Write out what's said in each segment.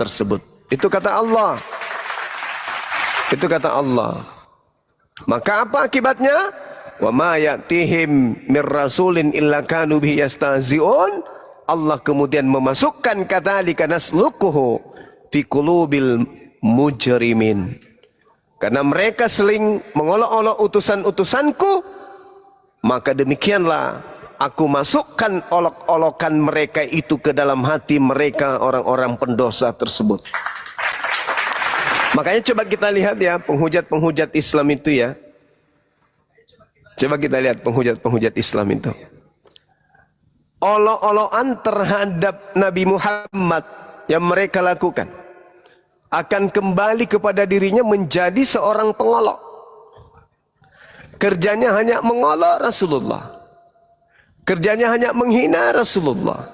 tersebut. Itu kata Allah. Itu kata Allah. Maka apa akibatnya? Wa ma ya'tihim mir rasulin illa kanu bihi yastahzi'un. Allah kemudian memasukkan kadzalika nasluquhu fi qulubil mujrimin. Karena mereka seling mengolok-olok utusan-utusanku, maka demikianlah aku masukkan olok-olokan mereka itu ke dalam hati mereka, orang-orang pendosa tersebut. Makanya coba kita lihat ya, penghujat-penghujat Islam itu ya. Coba kita lihat penghujat-penghujat Islam itu. Olok-olokan terhadap Nabi Muhammad yang mereka lakukan akan kembali kepada dirinya menjadi seorang pengolok. Kerjanya hanya mengolok Rasulullah. Kerjanya hanya menghina Rasulullah.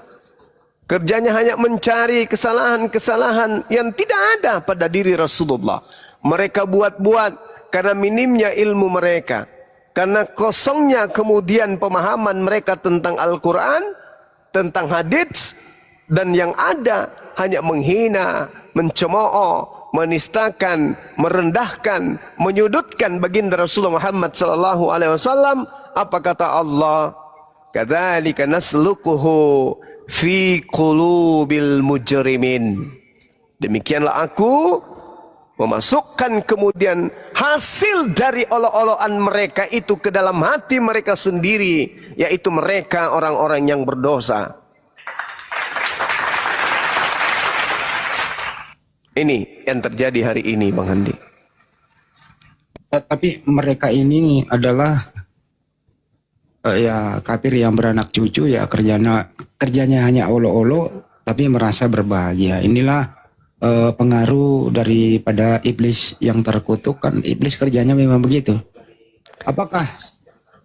Kerjanya hanya mencari kesalahan-kesalahan yang tidak ada pada diri Rasulullah. Mereka buat-buat karena minimnya ilmu mereka. Karena kosongnya kemudian pemahaman mereka tentang Al-Quran, tentang hadits, dan yang ada hanya menghina, mencemooh, menistakan, merendahkan, menyudutkan baginda Rasulullah Muhammad sallallahu alaihi wasallam. Apa kata Allah? Kadzalika nasluquhu fi qulubil mujrimin. Demikianlah aku memasukkan kemudian hasil dari olok-olokan mereka itu ke dalam hati mereka sendiri, yaitu mereka orang-orang yang berdosa. Ini yang terjadi hari ini, Bang Handi. Tapi mereka ini adalah ya kafir yang beranak cucu, ya kerjanya hanya olo-olo tapi merasa berbahagia. Inilah pengaruh daripada iblis yang terkutuk. Kan iblis kerjanya memang begitu. Apakah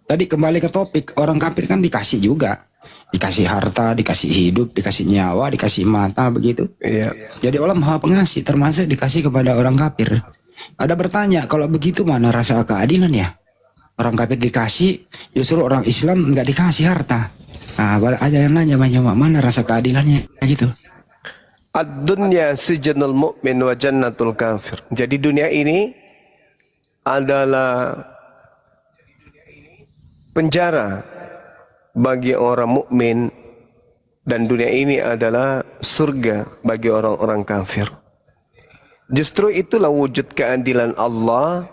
tadi kembali ke topik, orang kafir kan dikasih juga, dikasih harta, dikasih hidup, dikasih nyawa, dikasih mata, begitu. Iya. Jadi Allah Maha Pengasih, termasuk dikasih kepada orang kafir. Ada bertanya, kalau begitu mana rasa keadilan ya? Orang kafir dikasih, justru orang Islam nggak dikasih harta. Nah, ada yang nanya, mana rasa keadilannya gitu. Ad-dunya sijnul mu'min wa jannatul kafir. Jadi dunia ini adalah penjara bagi orang mukmin dan dunia ini adalah surga bagi orang-orang kafir. Justru itulah wujud keadilan Allah.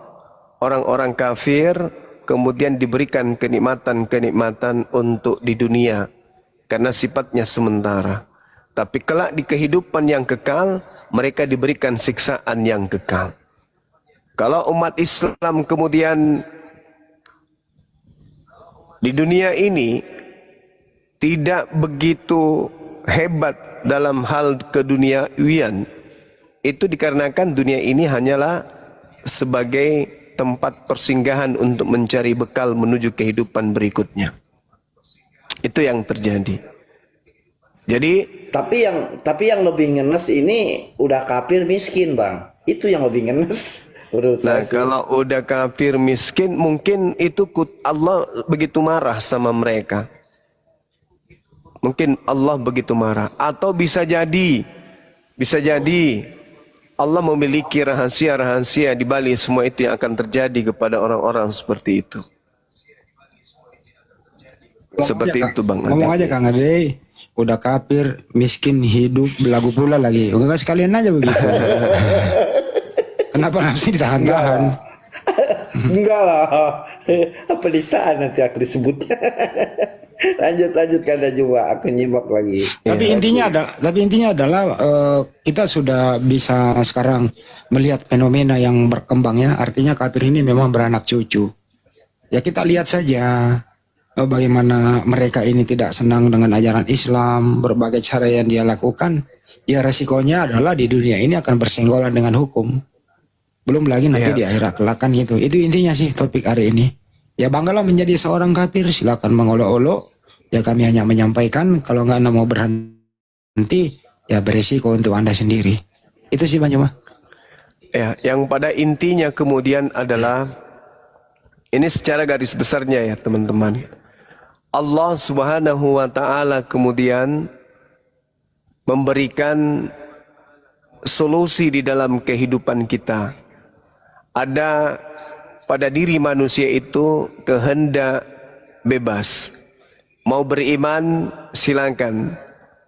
Orang-orang kafir kemudian diberikan kenikmatan-kenikmatan untuk di dunia karena sifatnya sementara. Tapi kelak di kehidupan yang kekal, mereka diberikan siksaan yang kekal. Kalau umat Islam kemudian di dunia ini tidak begitu hebat dalam hal keduniawian, itu dikarenakan dunia ini hanyalah sebagai tempat persinggahan untuk mencari bekal menuju kehidupan berikutnya. Itu yang terjadi. Jadi tapi yang lebih ngenes ini udah kafir miskin, Bang. Itu yang lebih ngenes. Nah, kalau udah kafir miskin, mungkin itu Allah begitu marah sama mereka. Mungkin Allah begitu marah. Atau bisa jadi Allah memiliki rahasia-rahasia di balik semua itu yang akan terjadi kepada orang-orang seperti itu. Seperti itu, Bang. Ngomong aja Kang Ade, udah kafir, miskin, hidup, belagu pula lagi. Enggak sekalian aja begitu. Kenapa nafsu ditahan-tahan? Enggak lah. Apa lisan nanti aku disebutnya. lanjut Kanda juga, aku nyimak lagi. Tapi intinya adalah kita sudah bisa sekarang melihat fenomena yang berkembang ya. Artinya kafir ini memang beranak cucu. Ya kita lihat saja bagaimana mereka ini tidak senang dengan ajaran Islam, berbagai cara yang dia lakukan. Ya resikonya adalah di dunia ini akan bersenggolan dengan hukum. Belum lagi nanti di akhirat kelak kan gitu. Itu intinya sih topik hari ini. Ya banggalah menjadi seorang kafir, silakan mengolok-olok. Ya kami hanya menyampaikan, kalau nggak mau berhenti, ya beresiko untuk Anda sendiri. Itu sih Bang Juma. Ya, yang pada intinya kemudian adalah, ini secara garis besarnya ya teman-teman. Allah Subhanahu wa Ta'ala kemudian memberikan solusi di dalam kehidupan kita. Ada pada diri manusia itu kehendak bebas. Mau beriman silakan,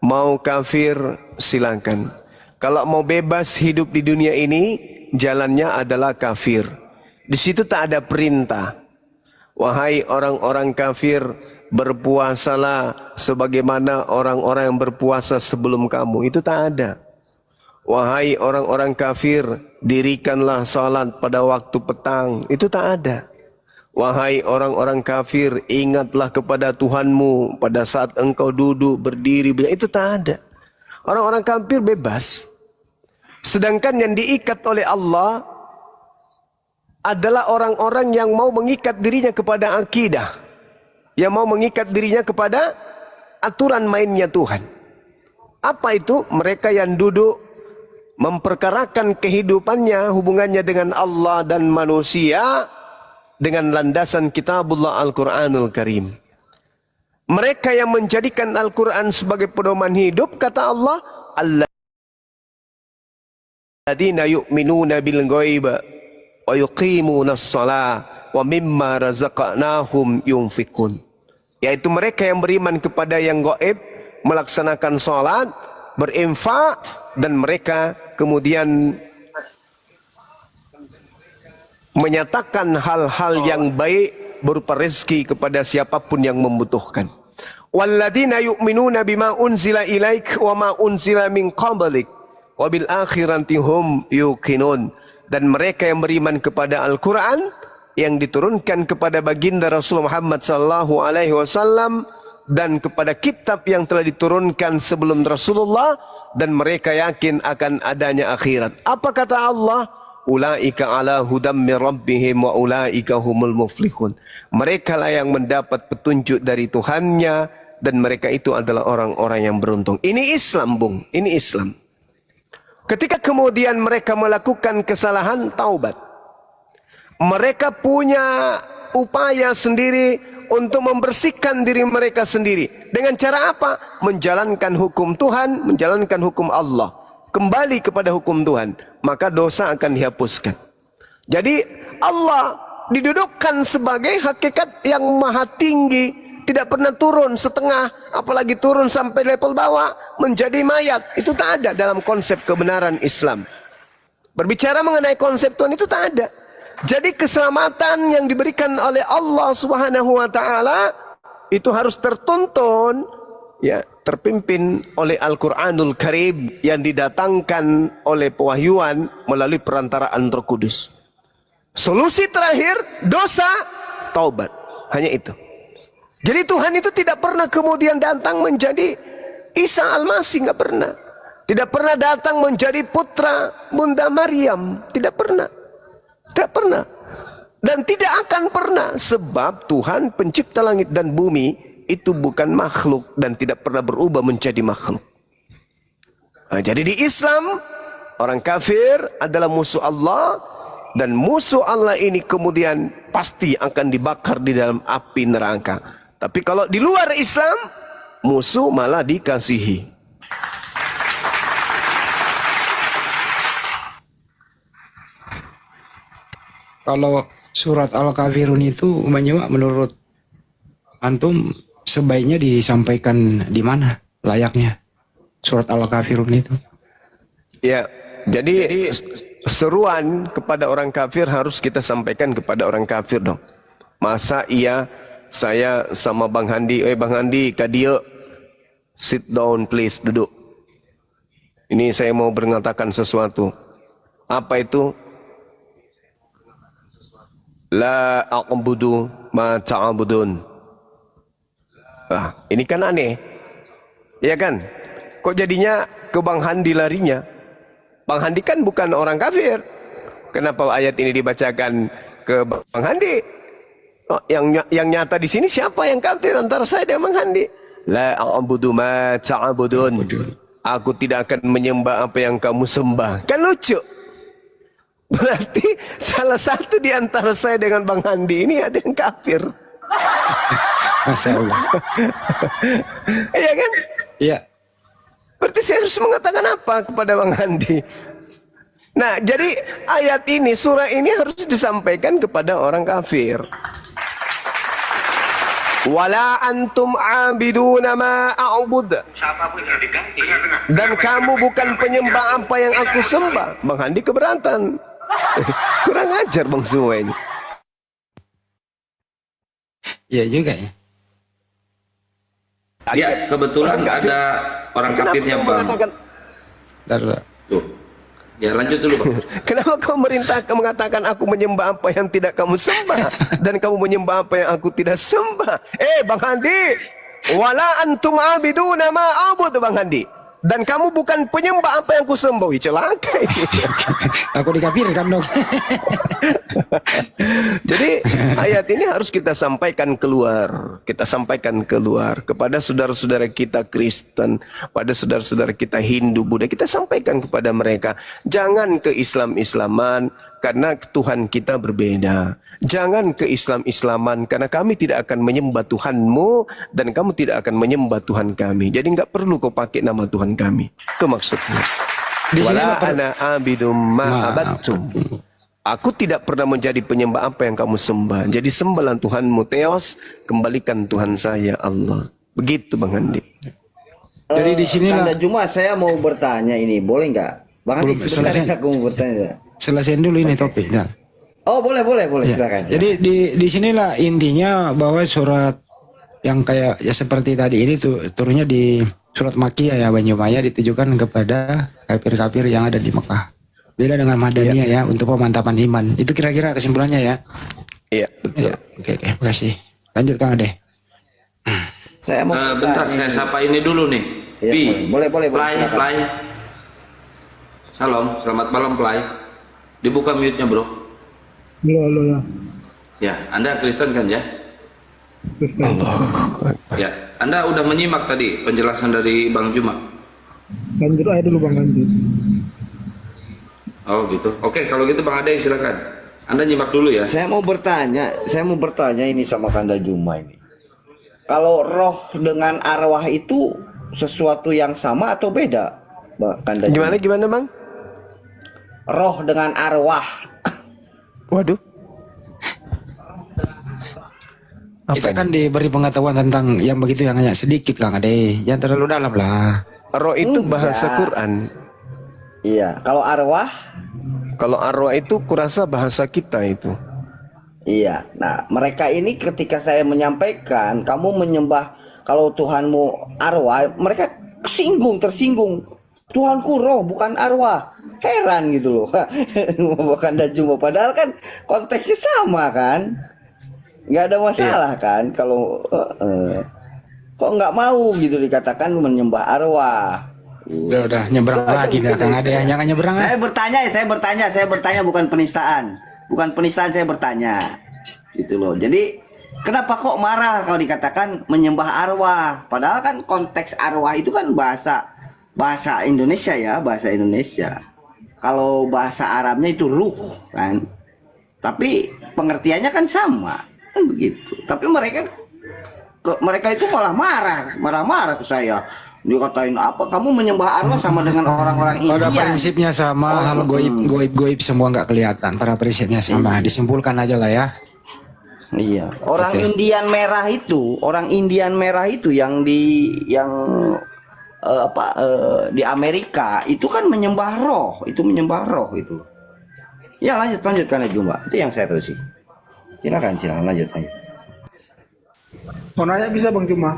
mau kafir silakan. Kalau mau bebas hidup di dunia ini, jalannya adalah kafir. Di situ tak ada perintah. Wahai orang-orang kafir, berpuasalah sebagaimana orang-orang yang berpuasa sebelum kamu. Itu tak ada. Wahai orang-orang kafir, dirikanlah salat pada waktu petang. Itu tak ada. Wahai orang-orang kafir, ingatlah kepada Tuhanmu pada saat engkau duduk, berdiri. Itu tak ada. Orang-orang kafir bebas. Sedangkan yang diikat oleh Allah adalah orang-orang yang mau mengikat dirinya kepada akidah. Yang mau mengikat dirinya kepada aturan mainnya Tuhan. Apa itu? Mereka yang duduk memperkarakan kehidupannya, hubungannya dengan Allah dan manusia dengan landasan kitabullah Al-Quranul Karim. Mereka yang menjadikan Al-Quran sebagai pedoman hidup, kata Allah, alladzina yu'minuna bil ghaiba wa yuqimuna as-salah wa mimma razaqnahum yunfikun. Yaitu mereka yang beriman kepada yang gaib, melaksanakan salat, berinfak, dan mereka kemudian menyatakan hal-hal yang baik berupa rezeki kepada siapapun yang membutuhkan. Walladzina yu'minuna bima unzila ilaik wa ma unzila min qablik wa bil akhirati hum yuqinun. Dan mereka yang beriman kepada Al-Quran yang diturunkan kepada baginda Rasul Muhammad sallallahu alaihi wasallam dan kepada kitab yang telah diturunkan sebelum Rasulullah, dan mereka yakin akan adanya akhirat. Apa kata Allah? Ulaika ala hudam min rabbihim wa ulaika humul muflihun. Mereka lah yang mendapat petunjuk dari Tuhannya, dan mereka itu adalah orang-orang yang beruntung. Ini Islam, Bung. Ini Islam. Ketika kemudian mereka melakukan kesalahan, taubat. Mereka punya upaya sendiri untuk membersihkan diri mereka sendiri. Dengan cara apa? Menjalankan hukum Tuhan, menjalankan hukum Allah. Kembali kepada hukum Tuhan. Maka dosa akan dihapuskan. Jadi Allah didudukkan sebagai hakikat yang maha tinggi. Tidak pernah turun setengah, apalagi turun sampai level bawah menjadi mayat. Itu tak ada dalam konsep kebenaran Islam. Berbicara mengenai konsep Tuhan itu tak ada. Jadi keselamatan yang diberikan oleh Allah Subhanahu wa taala itu harus tertuntun, ya, terpimpin oleh Al-Qur'anul Karim yang didatangkan oleh pewahyuan melalui perantaraan Roh Kudus. Solusi terakhir dosa, taubat. Hanya itu. Jadi Tuhan itu tidak pernah kemudian datang menjadi Isa Al-Masih, nggak pernah. Tidak pernah datang menjadi putra Bunda Maryam, tidak pernah. Tidak pernah. Dan tidak akan pernah, sebab Tuhan pencipta langit dan bumi itu bukan makhluk dan tidak pernah berubah menjadi makhluk. Nah, jadi di Islam orang kafir adalah musuh Allah, dan musuh Allah ini kemudian pasti akan dibakar di dalam api neraka. Tapi kalau di luar Islam, musuh malah dikasihi. Kalau surat Al-Kafirun itu menurut antum sebaiknya disampaikan di mana layaknya surat Al-Kafirun itu? Ya, jadi seruan kepada orang kafir harus kita sampaikan kepada orang kafir dong. Masa iya saya sama Bang Handi, Bang Handi, kadia, sit down please, duduk. Ini saya mau mengatakan sesuatu. Apa itu? La a'budu ma ta'budun. Ini kan aneh. Ya kan? Kok jadinya ke Bang Handi larinya? Bang Handi kan bukan orang kafir. Kenapa ayat ini dibacakan ke Bang Handi? Yang nyata di sini siapa yang kafir antara saya dan Bang Handi? La a'budu ma ta'budun. Aku tidak akan menyembah apa yang kamu sembah. Kan lucu. Berarti salah satu di antara saya dengan Bang Handi ini ada yang kafir. Masya Allah. Iya kan? Iya. Berarti saya harus mengatakan apa kepada Bang Andi? Nah, jadi ayat ini, surah ini harus disampaikan kepada orang kafir. Wala antum abiduna ma a'bud. Dan kamu bukan penyembah apa yang aku sembah. Bang Andi keberatan. Kurang ajar Bang semua ini. Iya juga ya. Dia kebetulan Orang kafir. ada orang Kenapa kafirnya kau bang. mengatakan, Tuh. Ya lanjut dulu bang. kenapa kau mengatakan aku menyembah apa yang tidak kamu sembah dan kamu menyembah apa yang aku tidak sembah? Bang Andi, wala antum abiduna ma a'bud Bang Andi. Dan kamu bukan penyembah apa yang ku sembah. Wih, celaka ini. Aku dikafirkan dong. Jadi ayat ini harus kita sampaikan keluar. Kita sampaikan keluar kepada saudara-saudara kita Kristen, pada saudara-saudara kita Hindu, Buddha. Kita sampaikan kepada mereka, jangan ke Islam-Islaman karena Tuhan kita berbeda. Jangan ke Islam-Islaman karena kami tidak akan menyembah Tuhanmu dan kamu tidak akan menyembah Tuhan kami. Jadi enggak perlu kau pakai nama Tuhan kami. Itu maksudnya. Di sini Wala apa- ana abidum ma abattum. Aku tidak pernah menjadi penyembah apa yang kamu sembah. Jadi sembahlah Tuhanmu, Theos, kembalikan Tuhan saya Allah. Begitu Bang Andi. Jadi di sinilah- Kanda Juma, saya mau bertanya ini, boleh nggak? Bang Andi, Belum, sebentar selesai. aku mau bertanya. Selesaiin dulu ini topik. Nah. Oh, boleh, Ya. silakan. Jadi di sinilah intinya bahwa surat yang kayak ya seperti tadi ini tuh turunnya di surat Makkiyah ya Banyumaya ditujukan kepada kafir-kafir yang ada di Mekah. Beda dengan Madaniyah ya untuk pemantapan iman. Itu kira-kira kesimpulannya ya. Iya, betul. Ya, oke, makasih. Lanjut Kang Ade. Saya mau Bentar saya sapa ini dulu nih. Ya, Bi. boleh, Play, silakan. play. Salam, selamat malam play. Dibuka mute-nya bro. Halo ya, Ya, Anda Kristen kan ya? Kristen. Ya, Anda udah menyimak tadi penjelasan dari Bang Juma. Lanjut aja dulu Bang, lanjut. Oh gitu. Oke, kalau gitu Bang Ade silakan. Anda nyimak dulu ya. Saya mau bertanya ini sama Kanda Juma ini. Kalau roh dengan arwah itu sesuatu yang sama atau beda, Mbak Kanda Juma? Gimana Bang? Roh dengan arwah. Waduh. Kita kan diberi pengetahuan tentang yang begitu yang hanya sedikit Kang Ade. Jangan terlalu dalam lah. Roh itu Enggak. bahasa Quran. Iya, kalau arwah, Kalau arwah itu kurasa bahasa kita itu. iya. Nah, mereka ini ketika saya menyampaikan, kamu menyembah kalau Tuhanmu arwah, mereka tersinggung. Tuhanku roh bukan arwah. Heran gitu loh. Bukan dan cuma padahal kan konteksnya sama kan. Nggak ada masalah kan kalau kok nggak mau gitu dikatakan menyembah arwah. Udah nyebrang lagi dah Kang Ade. Jangan nyebrang ah. Saya bertanya bukan penistaan. Bukan penistaan, saya bertanya. Gitu loh. Jadi kenapa kok marah kalau dikatakan menyembah arwah? Padahal kan konteks arwah itu kan bahasa Indonesia ya, bahasa Indonesia. Kalau bahasa Arabnya itu ruh kan. Tapi pengertiannya kan sama. Kan begitu. Tapi mereka itu malah marah ke saya. Dia katain apa? Kamu menyembah arwah sama dengan orang-orang Pada India. prinsipnya sama, hal goib semua nggak kelihatan. Pada prinsipnya sama. Di-simpulkan aja lah ya. Iya. Orang Oke. Indian merah itu yang di Amerika itu kan menyembah roh itu. Ya lanjutkan aja Mbak. Itu yang saya tahu sih. Silakan lanjut. Mau nanya bisa Bang Juma?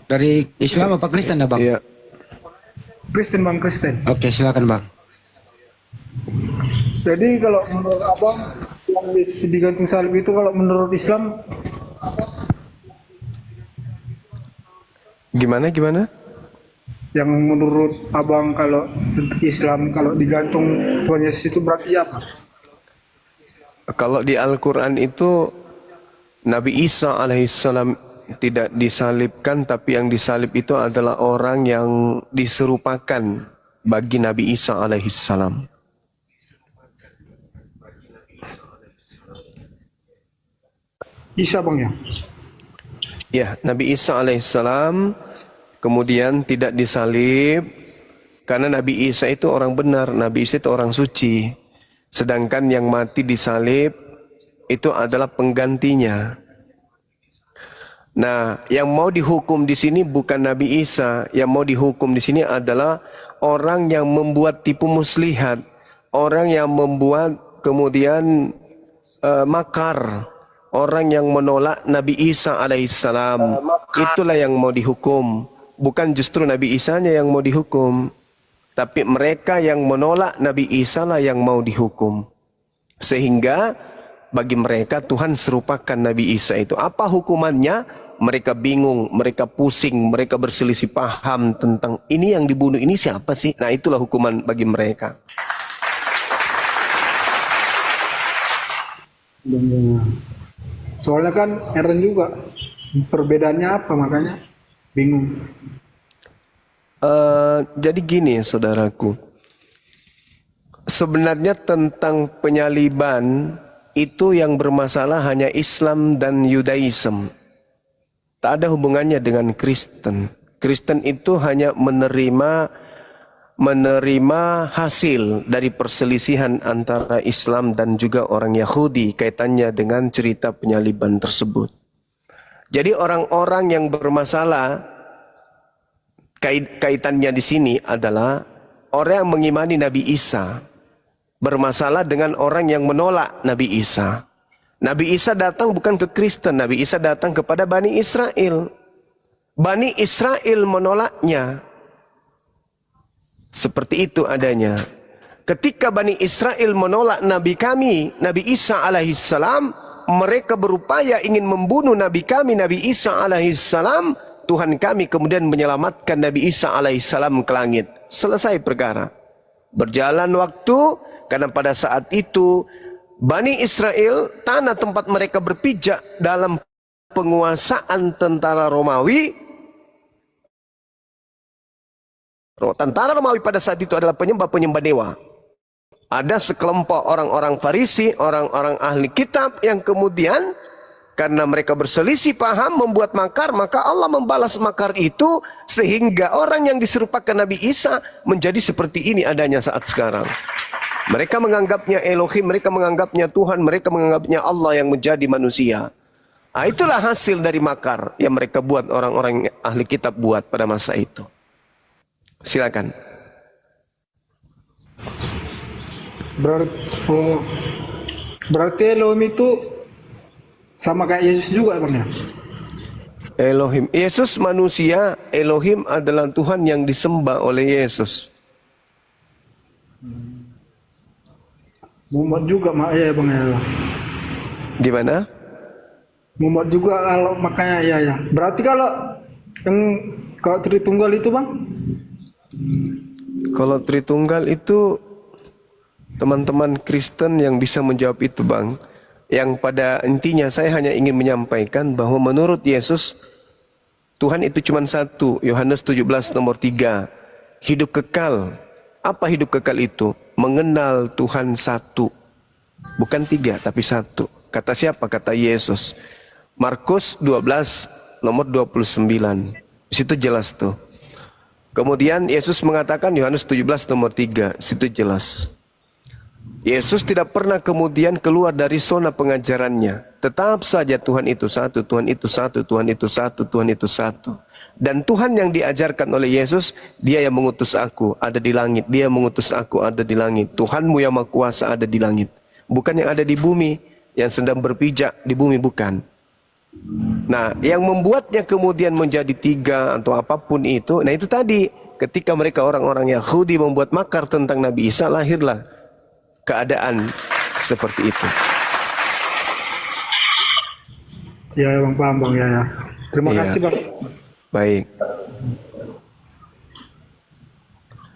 Dari Islam apa Kristen dah Bang? Iya. Kristen Bang, Kristen. Oke, silakan Bang. Jadi kalau menurut Abang yang digantung salib itu kalau menurut Islam Gimana? yang menurut Abang kalau untuk Islam kalau digantung Tuhan Yesus itu berarti apa? Kalau di Al-Quran itu Nabi Isa alaihissalam tidak disalibkan, tapi yang disalib itu adalah orang yang diserupakan bagi Nabi Isa alaihissalam. Isa Bang ya? Ya, Nabi Isa alaihissalam kemudian tidak disalib, Karena Nabi Isa itu orang benar, Nabi Isa itu orang suci. Sedangkan yang mati disalib itu adalah penggantinya. Nah, yang mau dihukum di sini bukan Nabi Isa, yang mau dihukum di sini adalah orang yang membuat tipu muslihat, orang yang membuat kemudian makar, orang yang menolak Nabi Isa alaihissalam. Itulah yang mau dihukum, bukan justru Nabi Isanya yang mau dihukum, tapi mereka yang menolak Nabi Isa lah yang mau dihukum. Sehingga bagi mereka Tuhan serupakan Nabi Isa itu. Apa hukumannya? Mereka bingung, mereka pusing, mereka berselisih paham tentang ini yang dibunuh ini siapa sih? Nah, itulah hukuman bagi mereka. Soalnya kan heran juga perbedaannya apa, makanya bingung. Jadi gini saudaraku, sebenarnya tentang penyaliban itu yang bermasalah hanya Islam dan Yudaism. Tak ada hubungannya dengan Kristen. Kristen itu hanya menerima hasil dari perselisihan antara Islam dan juga orang Yahudi kaitannya dengan cerita penyaliban tersebut. Jadi orang-orang yang bermasalah kaitannya di sini adalah orang yang mengimani Nabi Isa bermasalah dengan orang yang menolak Nabi Isa. Nabi Isa datang bukan ke Kristen, Nabi Isa datang kepada Bani Israel. Bani Israel menolaknya. Seperti itu adanya. Ketika Bani Israel menolak Nabi kami, Nabi Isa alaihissalam, mereka berupaya ingin membunuh Nabi kami, Nabi Isa alaihissalam. Tuhan kami kemudian menyelamatkan Nabi Isa alaihissalam ke langit. Selesai perkara. Berjalan waktu, karena pada saat itu Bani Israel, tanah tempat mereka berpijak dalam penguasaan tentara Romawi. Tentara Romawi pada saat itu adalah penyembah-penyembah dewa. Ada sekelompok orang-orang Farisi, orang-orang ahli kitab yang kemudian karena mereka berselisih paham membuat makar, maka Allah membalas makar itu sehingga orang yang diserupakan Nabi Isa menjadi seperti ini adanya saat sekarang. Mereka menganggapnya Elohim, mereka menganggapnya Tuhan, mereka menganggapnya Allah yang menjadi manusia. Nah, itulah hasil dari makar yang mereka buat, orang-orang ahli kitab buat pada masa itu. Silakan. Berarti Elohim itu sama kayak Yesus juga, Bang, ya? Elohim, Yesus manusia, Elohim adalah Tuhan yang disembah oleh Yesus. Muhammad juga ya, Bang, ya. Gimana? Muhammad juga kalau makanya ya. Berarti kalau Tritunggal itu, Bang? Kalau Tritunggal itu teman-teman Kristen yang bisa menjawab itu, Bang. Yang pada intinya saya hanya ingin menyampaikan bahwa menurut Yesus Tuhan itu cuma satu. Yohanes 17 nomor 3. Hidup kekal. Apa hidup kekal itu? Mengenal Tuhan satu. Bukan 3 tapi 1. Kata siapa? Kata Yesus. Markus 12 nomor 29. Di situ jelas tuh. Kemudian Yesus mengatakan Yohanes 17 nomor 3. Di situ jelas. Yesus tidak pernah kemudian keluar dari zona pengajarannya. Tetap saja Tuhan itu satu, Tuhan itu satu, Tuhan itu satu, Tuhan itu satu. Dan Tuhan yang diajarkan oleh Yesus, Dia yang mengutus aku ada di langit, Dia mengutus aku ada di langit. Tuhanmu yang Maha Kuasa ada di langit. Bukan yang ada di bumi, yang sedang berpijak di bumi, bukan. Nah, yang membuatnya kemudian menjadi 3 atau apapun itu, nah itu tadi, ketika mereka orang-orang Yahudi membuat makar tentang Nabi Isa, lahirlah keadaan seperti itu. Ya, Bang, paham, Bang, ya. Terima kasih, Bang. Baik.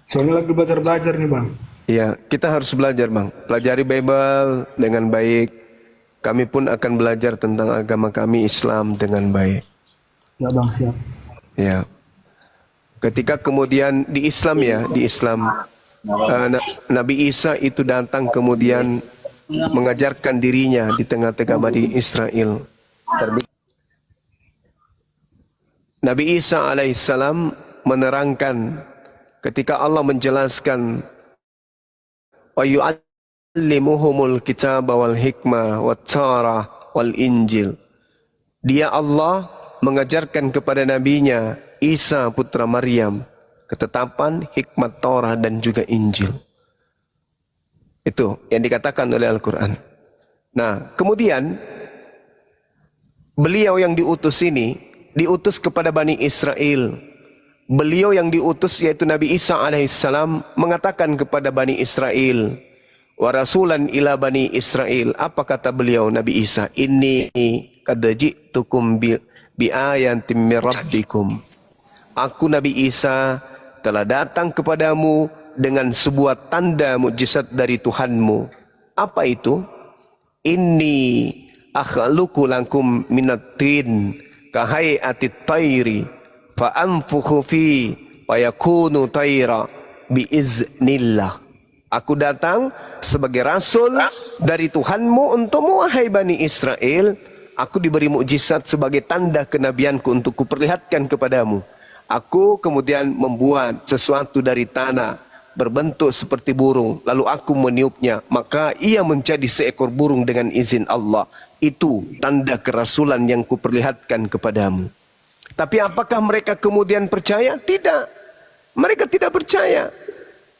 Soalnya lagi belajar nih, Bang. Iya, kita harus belajar, Bang. Pelajari Bible dengan baik. Kami pun akan belajar tentang agama kami Islam dengan baik. Ya, Bang, siap. Ya. Ketika kemudian di Islam ya, di Islam Nabi Isa itu datang kemudian mengajarkan dirinya di tengah-tengah Bani Israel. Nabi Isa alaihissalam menerangkan ketika Allah menjelaskan wa yu'allimuhumul kitaba wal hikmah wat tarah wal injil. Dia Allah mengajarkan kepada nabinya Isa putra Maryam ketetapan, hikmat Taurat dan juga Injil. Itu yang dikatakan oleh Al-Quran. Nah, kemudian beliau yang diutus ini diutus kepada Bani Israel. Beliau yang diutus yaitu Nabi Isa alaihissalam mengatakan kepada Bani Israel, wa rasulan ila Bani Israel. Apa kata beliau Nabi Isa? Inni qad ji'tukum bi ayatin min rabbikum. Aku Nabi Isa telah datang kepadamu dengan sebuah tanda mukjizat dari Tuhanmu. Apa itu? Inni akhluqu lakum minat tin kahayati tayri fa anfukhu fi wa yakunu tayra biiznillah. Aku datang sebagai rasul dari Tuhanmu untukmu wahai Bani Israel. Aku diberi mukjizat sebagai tanda kenabianku untuk kuperlihatkan kepadamu. Aku kemudian membuat sesuatu dari tanah berbentuk seperti burung, lalu aku meniupnya, maka ia menjadi seekor burung dengan izin Allah. Itu tanda kerasulan yang kuperlihatkan kepadamu. Tapi apakah mereka kemudian percaya? Tidak. Mereka tidak percaya.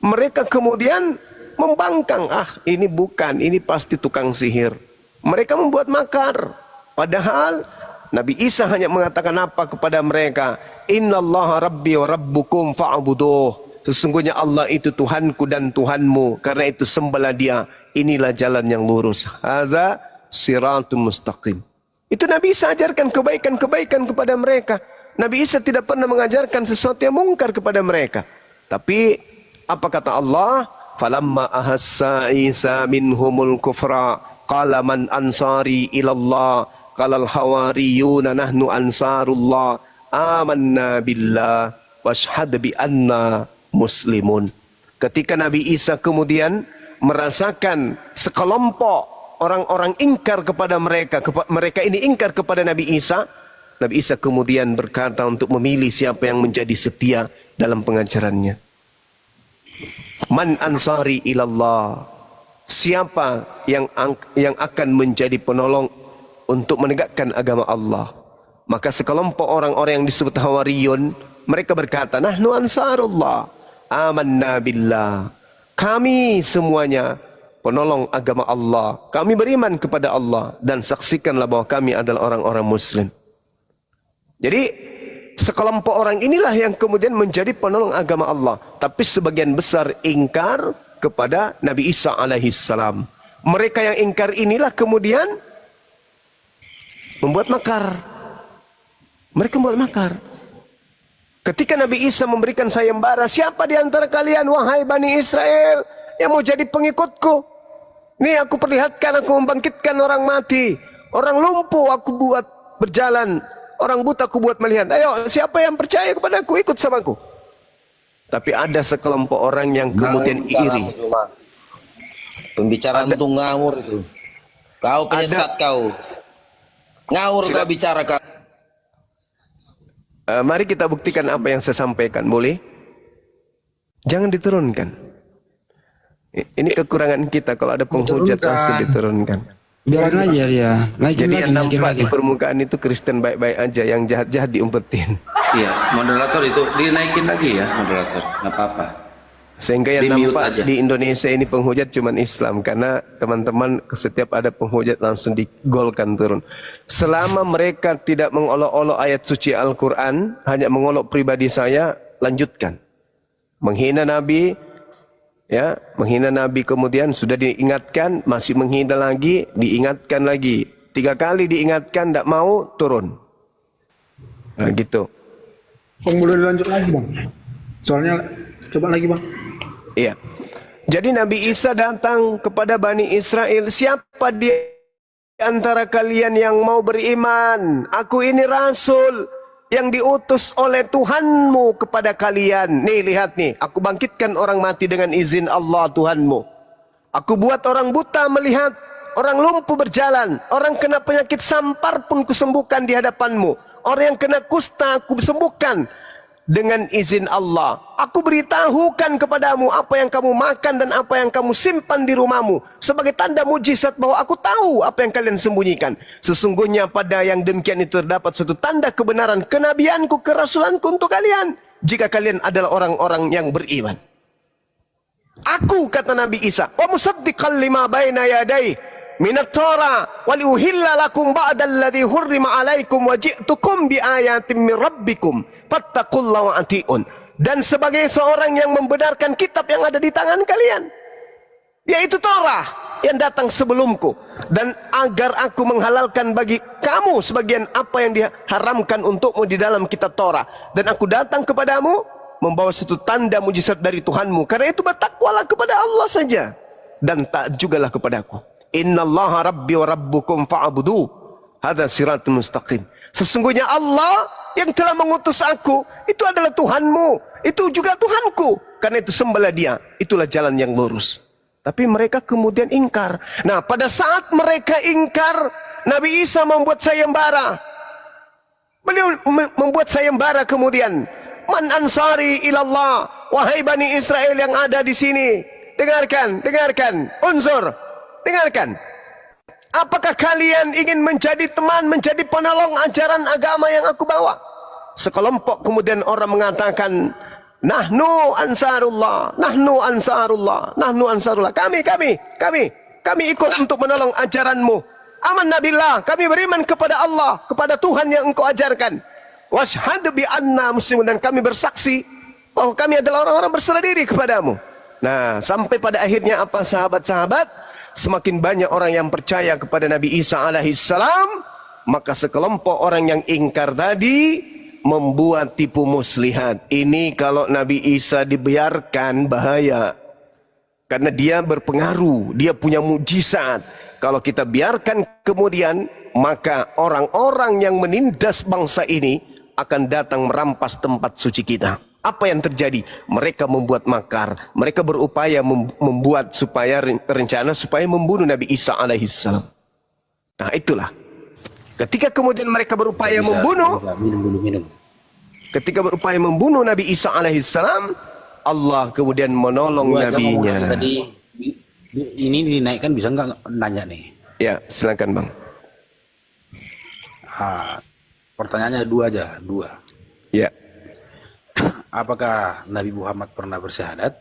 Mereka kemudian membangkang, ini bukan, ini pasti tukang sihir. Mereka membuat makar. Padahal Nabi Isa hanya mengatakan apa kepada mereka? Innallaha rabbi wa rabbukum fa'buduh. Sesungguhnya Allah itu Tuhanku dan Tuhanmu, karena itu sembahlah Dia. Inilah jalan yang lurus. Hadza siratum mustaqim. Itu Nabi Isa ajarkan kebaikan-kebaikan kepada mereka. Nabi Isa tidak pernah mengajarkan sesuatu yang mungkar kepada mereka. Tapi apa kata Allah? Falamma ahassa Isa minhumul kufra qala man ansari ilallah qalal hawariyuna nahnu ansarullah amanna billah washhad bi anna muslimun. Ketika Nabi Isa kemudian merasakan sekelompok orang-orang ingkar kepada mereka, mereka ini ingkar kepada Nabi Isa, Nabi Isa kemudian berkata untuk memilih siapa yang menjadi setia dalam pengajarannya. Man ansari ilallah. Siapa yang akan menjadi penolong untuk menegakkan agama Allah? Maka sekelompok orang-orang yang disebut Hawariyun, mereka berkata, nahnu ansarullah, amanna billah. Kami semuanya penolong agama Allah. Kami beriman kepada Allah dan saksikanlah bahwa kami adalah orang-orang Muslim. Jadi sekelompok orang inilah yang kemudian menjadi penolong agama Allah. Tapi sebagian besar ingkar kepada Nabi Isa alaihissalam. Mereka yang ingkar inilah kemudian membuat makar. Mereka membuat makar. Ketika Nabi Isa memberikan sayembara, siapa di antara kalian wahai Bani Israel yang mau jadi pengikutku? Nih aku perlihatkan, aku membangkitkan orang mati. Orang lumpuh aku buat berjalan. Orang buta aku buat melihat. Ayo siapa yang percaya kepada aku, ikut samaku. Tapi ada sekelompok orang yang kemudian iri. Pembicaraan itu ngawur itu. Kau penyesat kau. Ngawur kau bicara kau. Mari kita buktikan apa yang saya sampaikan, boleh? Jangan diturunkan. Ini kekurangan kita, kalau ada penghujat langsung diturunkan. Biarin aja dia. Jadi yang nampak di permukaan itu Kristen baik-baik aja, yang jahat-jahat diumpetin. Iya, moderator itu dinaikin lagi ya, moderator. Nggak apa-apa. Sehingga yang Di-mute nampak aja. di Indonesia ini penghujat cuman Islam, karena teman-teman setiap ada penghujat langsung digolkan turun. Selama mereka tidak mengolok-olok ayat suci Al-Quran, hanya mengolok pribadi saya, lanjutkan. Menghina Nabi, ya, menghina Nabi kemudian sudah diingatkan, masih menghina lagi, diingatkan lagi. 3 kali diingatkan, tidak mau, turun. Nah, gitu. Bang, boleh dilanjut lagi bang? Soalnya coba lagi bang. Iya. Jadi Nabi Isa datang kepada Bani Israel. Siapa di antara kalian yang mau beriman? Aku ini Rasul yang diutus oleh Tuhanmu kepada kalian. Nih lihat nih. Aku bangkitkan orang mati dengan izin Allah Tuhanmu. Aku buat orang buta melihat. Orang lumpuh berjalan. Orang kena penyakit sampar pun kusembuhkan di hadapanmu. Orang yang kena kusta aku sembuhkan. dengan izin Allah. Aku beritahukan kepadamu apa yang kamu makan dan apa yang kamu simpan di rumahmu sebagai tanda mujizat bahwa aku tahu apa yang kalian sembunyikan. Sesungguhnya pada yang demikian itu terdapat suatu tanda kebenaran kenabianku, kerasulanku untuk kalian, jika kalian adalah orang-orang yang beriman. Aku, kata Nabi Isa, wa musaddiqan lima baina yadai minat Torah wa liuhilla lakum ba'dalladzi hurrima alaikum wa ji'tukum bi ayatin min rabbikum fattaqullaha wa ati'un. Dan sebagai seorang yang membenarkan kitab yang ada di tangan kalian, yaitu Torah yang datang sebelumku, dan agar aku menghalalkan bagi kamu sebagian apa yang diharamkan untukmu di dalam kitab Torah, dan aku datang kepadamu membawa satu tanda mujizat dari Tuhanmu. Karena itu bertakwalah kepada Allah saja dan taat jugalah kepadaku. Innallaha rabbi wa rabbukum fa'budu. Hadza siratul mustaqim. Sesungguhnya Allah yang telah mengutus aku itu adalah Tuhanmu, itu juga Tuhanku. Karena itu sembahlah Dia. Itulah jalan yang lurus. Tapi mereka kemudian ingkar. Nah, pada saat mereka ingkar, Nabi Isa membuat sayembara. Beliau membuat sayembara kemudian. Man ansari ilallah, wahai Bani Israel yang ada di sini, dengarkan, unzur, dengarkan. Apakah kalian ingin menjadi teman, menjadi penolong ajaran agama yang aku bawa? Sekelompok kemudian orang mengatakan, nahnu ansarullah, nahnu ansarullah, nahnu ansarullah. Kami ikut untuk menolong ajaranmu. Amanna billah, kami beriman kepada Allah, kepada Tuhan yang engkau ajarkan. Washhadu bi anna muslimun, dan kami bersaksi bahwa kami adalah orang-orang berserah diri kepadamu. Nah, sampai pada akhirnya apa sahabat-sahabat? Semakin banyak orang yang percaya kepada Nabi Isa alaihissalam, maka sekelompok orang yang ingkar tadi membuat tipu muslihat. Ini kalau Nabi Isa dibiarkan bahaya, karena dia berpengaruh, dia punya mujizat. Kalau kita biarkan kemudian, maka orang-orang yang menindas bangsa ini akan datang merampas tempat suci kita. Apa yang terjadi? Mereka membuat makar, mereka berupaya membuat supaya rencana supaya membunuh Nabi Isa alaihissalam. Nah, itulah. Ketika kemudian mereka berupaya membunuh, ketika berupaya membunuh Nabi Isa alaihissalam, Allah kemudian menolong nabinya. Tadi ini dinaikkan, bisa nggak nanya nih? Ya, silakan Bang. Pertanyaannya dua. Ya. Apakah Nabi Muhammad pernah bersyahadat?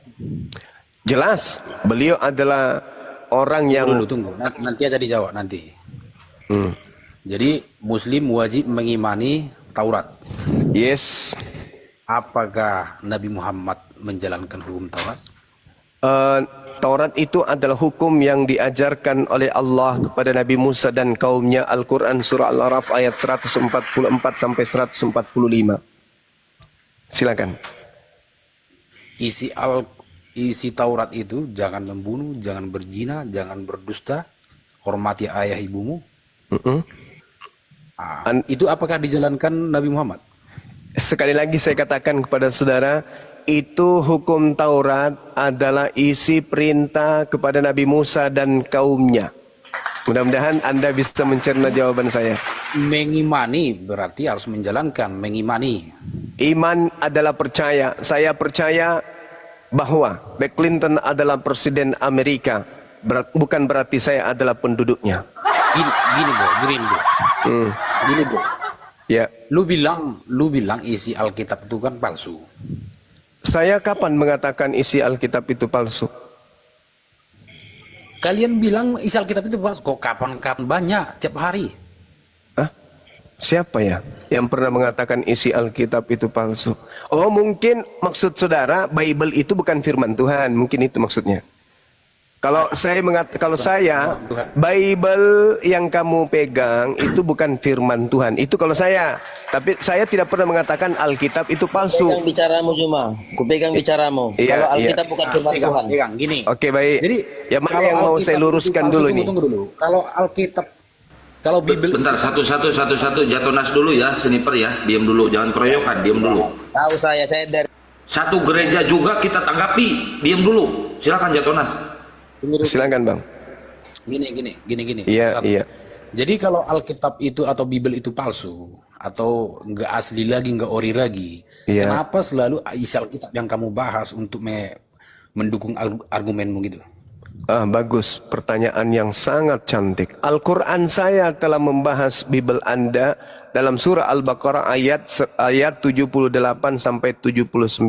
Jelas, beliau adalah orang yang... Tunggu. Nanti aja dijawab nanti. Jadi Muslim wajib mengimani Taurat. Yes. Apakah Nabi Muhammad menjalankan hukum Taurat? Taurat itu adalah hukum yang diajarkan oleh Allah kepada Nabi Musa dan kaumnya. Al-Quran surah Al-Araf ayat 144 sampai 145. Silakan. Isi Taurat itu jangan membunuh, jangan berzina, jangan berdusta, hormati ayah ibumu. Itu apakah dijalankan Nabi Muhammad? Sekali lagi saya katakan kepada saudara, itu hukum Taurat adalah isi perintah kepada Nabi Musa dan kaumnya. Mudah-mudahan Anda bisa mencerna jawaban saya. Mengimani berarti harus menjalankan, mengimani. Iman adalah percaya. Saya percaya bahwa Bill Clinton adalah presiden Amerika. Bukan berarti saya adalah penduduknya. Gini bro. Ya. Lu bilang isi Alkitab itu kan palsu. Saya kapan mengatakan isi Alkitab itu palsu? Kalian bilang isi Alkitab itu palsu. Kok kapan-kapan banyak tiap hari? Siapa ya yang pernah mengatakan isi Alkitab itu palsu? Oh, mungkin maksud saudara Bible itu bukan firman Tuhan, mungkin itu maksudnya. Kalau saya Bible yang kamu pegang itu bukan firman Tuhan. Itu kalau saya. Tapi saya tidak pernah mengatakan Alkitab itu palsu. Pegang bicaramu cuma. Ku pegang bicaramu. Iya, Kalau Alkitab bukan firman Tuhan. Pegang gini. Oke, baik. Jadi ya, mana yang mau saya luruskan dulu nih? Tunggu dulu. Kalau Alkitab, kalau Bible. Bentar, satu Jatonas dulu ya, sniper ya, diam dulu, jangan keroyokan, diam dulu. Tahu saya dari Satu gereja juga kita tanggapi, diam dulu. Silakan Jatonas. Silakan Bang. Gini. Iya. Jadi kalau Alkitab itu atau Bible itu palsu, atau nggak asli lagi, nggak ori lagi. Iya. Kenapa selalu isi Alkitab yang kamu bahas untuk mendukung argumenmu gitu? Bagus, pertanyaan yang sangat cantik. Al-Quran saya telah membahas Bible Anda dalam surah Al-Baqarah ayat 78 sampai 79.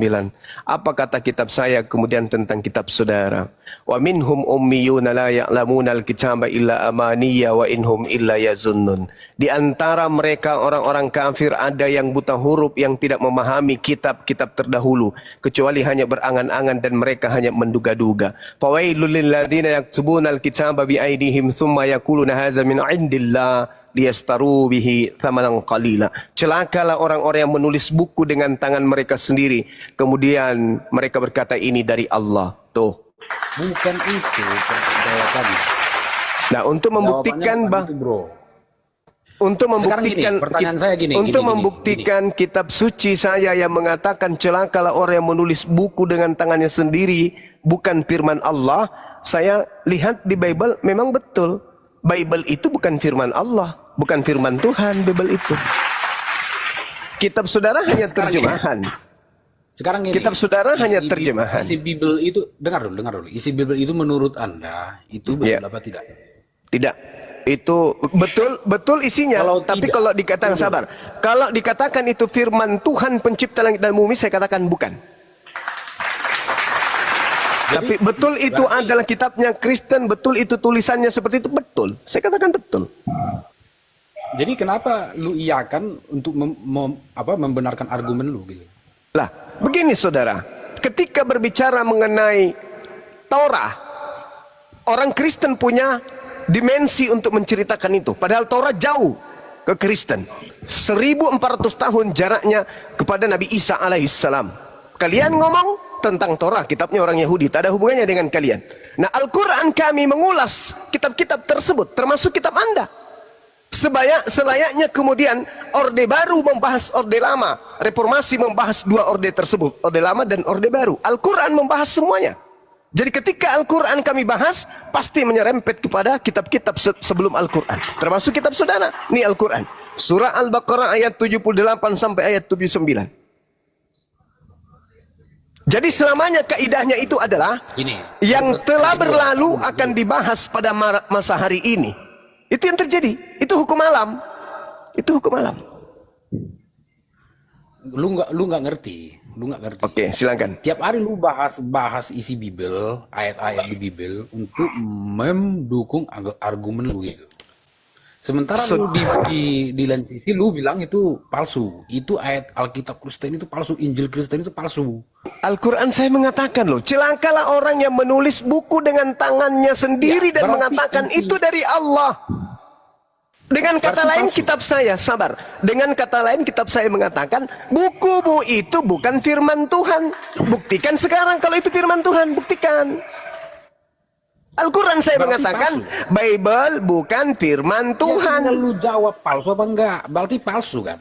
Apa kata kitab saya kemudian tentang kitab saudara? Wa minhum ummiyuna la ya'lamuna al-kitaba illa amaniya wa inhum illa yazunnun. Di antara mereka orang-orang kafir ada yang buta huruf yang tidak memahami kitab-kitab terdahulu kecuali hanya berangan-angan dan mereka hanya menduga-duga. Fawailul lil ladzina yaktubuna al-kitaba bi aydihim thumma yaquluna hadza min 'indillah liyastaru bihi thamanan qalila. Celakalah orang-orang yang menulis buku dengan tangan mereka sendiri, kemudian mereka berkata ini dari Allah. Tuh. Bukan itu jawabannya. Nah, untuk membuktikan membuktikan kitab suci saya yang mengatakan celakalah orang yang menulis buku dengan tangannya sendiri bukan firman Allah, saya lihat di Bible memang betul. Bible itu bukan firman Allah, bukan firman Tuhan. Bible itu kitab saudara hanya terjemahan. Sekarang gini, kitab saudara hanya terjemahan. Isi Bible itu, dengar dulu. Isi Bible itu menurut Anda itu betul apa tidak? Tidak. Itu betul isinya. Tapi kalau dikatakan sabar, kalau dikatakan itu firman Tuhan pencipta langit dan bumi, saya katakan bukan. Tapi betul itu adalah kitabnya Kristen, betul itu tulisannya seperti itu, betul. Saya katakan betul. Jadi kenapa lu iakan untuk membenarkan argumen lu gitu? Lah, begini saudara, ketika berbicara mengenai Torah, orang Kristen punya dimensi untuk menceritakan itu. Padahal Torah jauh ke Kristen. 1400 tahun jaraknya kepada Nabi Isa alaihissalam. Kalian ngomong tentang Torah, kitabnya orang Yahudi, tak ada hubungannya dengan kalian. Nah, Al-Quran kami mengulas kitab-kitab tersebut, termasuk kitab Anda. Selayaknya kemudian Orde Baru membahas Orde Lama, Reformasi membahas dua Orde tersebut, Orde Lama dan Orde Baru. Al-Quran membahas semuanya. Jadi ketika Al-Quran kami bahas, pasti menyerempet kepada kitab-kitab sebelum Al-Quran, termasuk kitab saudara. Ini Al-Quran, surah Al-Baqarah ayat 78 sampai ayat 79. Jadi selamanya kaidahnya itu adalah yang telah berlalu akan dibahas pada masa hari ini. Itu yang terjadi. Itu hukum alam. Itu hukum alam. Lu nggak ngerti. Oke, silakan. Tiap hari lu bahas isi Bible, ayat-ayat di Bible untuk mendukung argumen lu gitu. Sementara lu di lain sisi lu bilang itu palsu. Itu ayat Alkitab Kristen itu palsu, Injil Kristen itu palsu. Al-Quran saya mengatakan loh, celakalah orang yang menulis buku dengan tangannya sendiri dan mengatakan itu dari Allah. Dengan kata lain kitab saya, sabar. Dengan kata lain kitab saya mengatakan bukumu itu bukan firman Tuhan. Buktikan sekarang kalau itu firman Tuhan, buktikan. Al-Quran saya mengatakan palsu. Bible bukan firman Tuhan. Ya, lu jawab palsu apa enggak? Berarti palsu kan?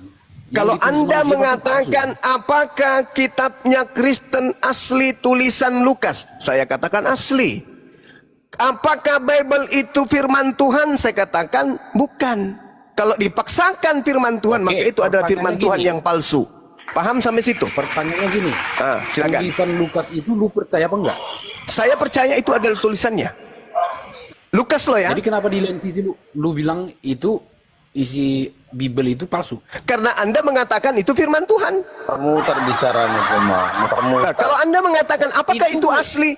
Kalau Anda mengatakan apakah kitabnya Kristen asli tulisan Lukas, saya katakan asli. Apakah Bible itu firman Tuhan, saya katakan bukan. Kalau dipaksakan firman Tuhan, maka itu adalah firman Tuhan yang palsu. Paham sampai situ? Pertanyaannya gini, silakan. Tulisan Lukas itu lu percaya apa enggak? Saya percaya itu adalah tulisannya Lukas loh ya. Jadi kenapa di lain sisi lu bilang itu isi Bible itu palsu? Karena Anda mengatakan itu firman Tuhan. Muter bicaranya cuma muter-muter. Nah, kalau Anda mengatakan apakah itu asli,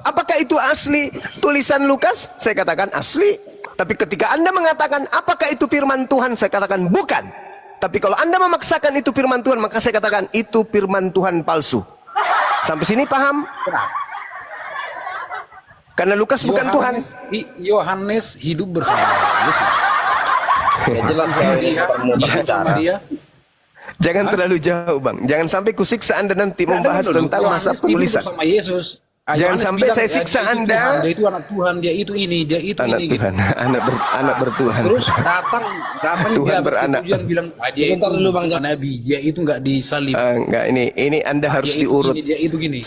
apakah itu asli tulisan Lukas, saya katakan asli. Tapi ketika Anda mengatakan apakah itu firman Tuhan, saya katakan bukan. Tapi kalau Anda memaksakan itu firman Tuhan, maka saya katakan itu firman Tuhan palsu. Sampai sini paham? Karena Lukas bukan Tuhan. Yohanes hidup bersama Yesus. Ya jelas dia. Jangan terlalu jauh, Bang. Jangan sampai kusiksa Anda nanti membahas tentang masa penulisan. Sama Yesus. Jangan sampai saya siksa Anda. Dia itu anak Tuhan, dia itu ini, dia itu anak ini. Tuhan, gitu. anak bertuhan. Terus datang Tuhan dia beranak. bilang, dia itu dulu Bang Nabi, dia itu nggak disalib. Enggak, ini Anda harus diurut. Dia itu gini.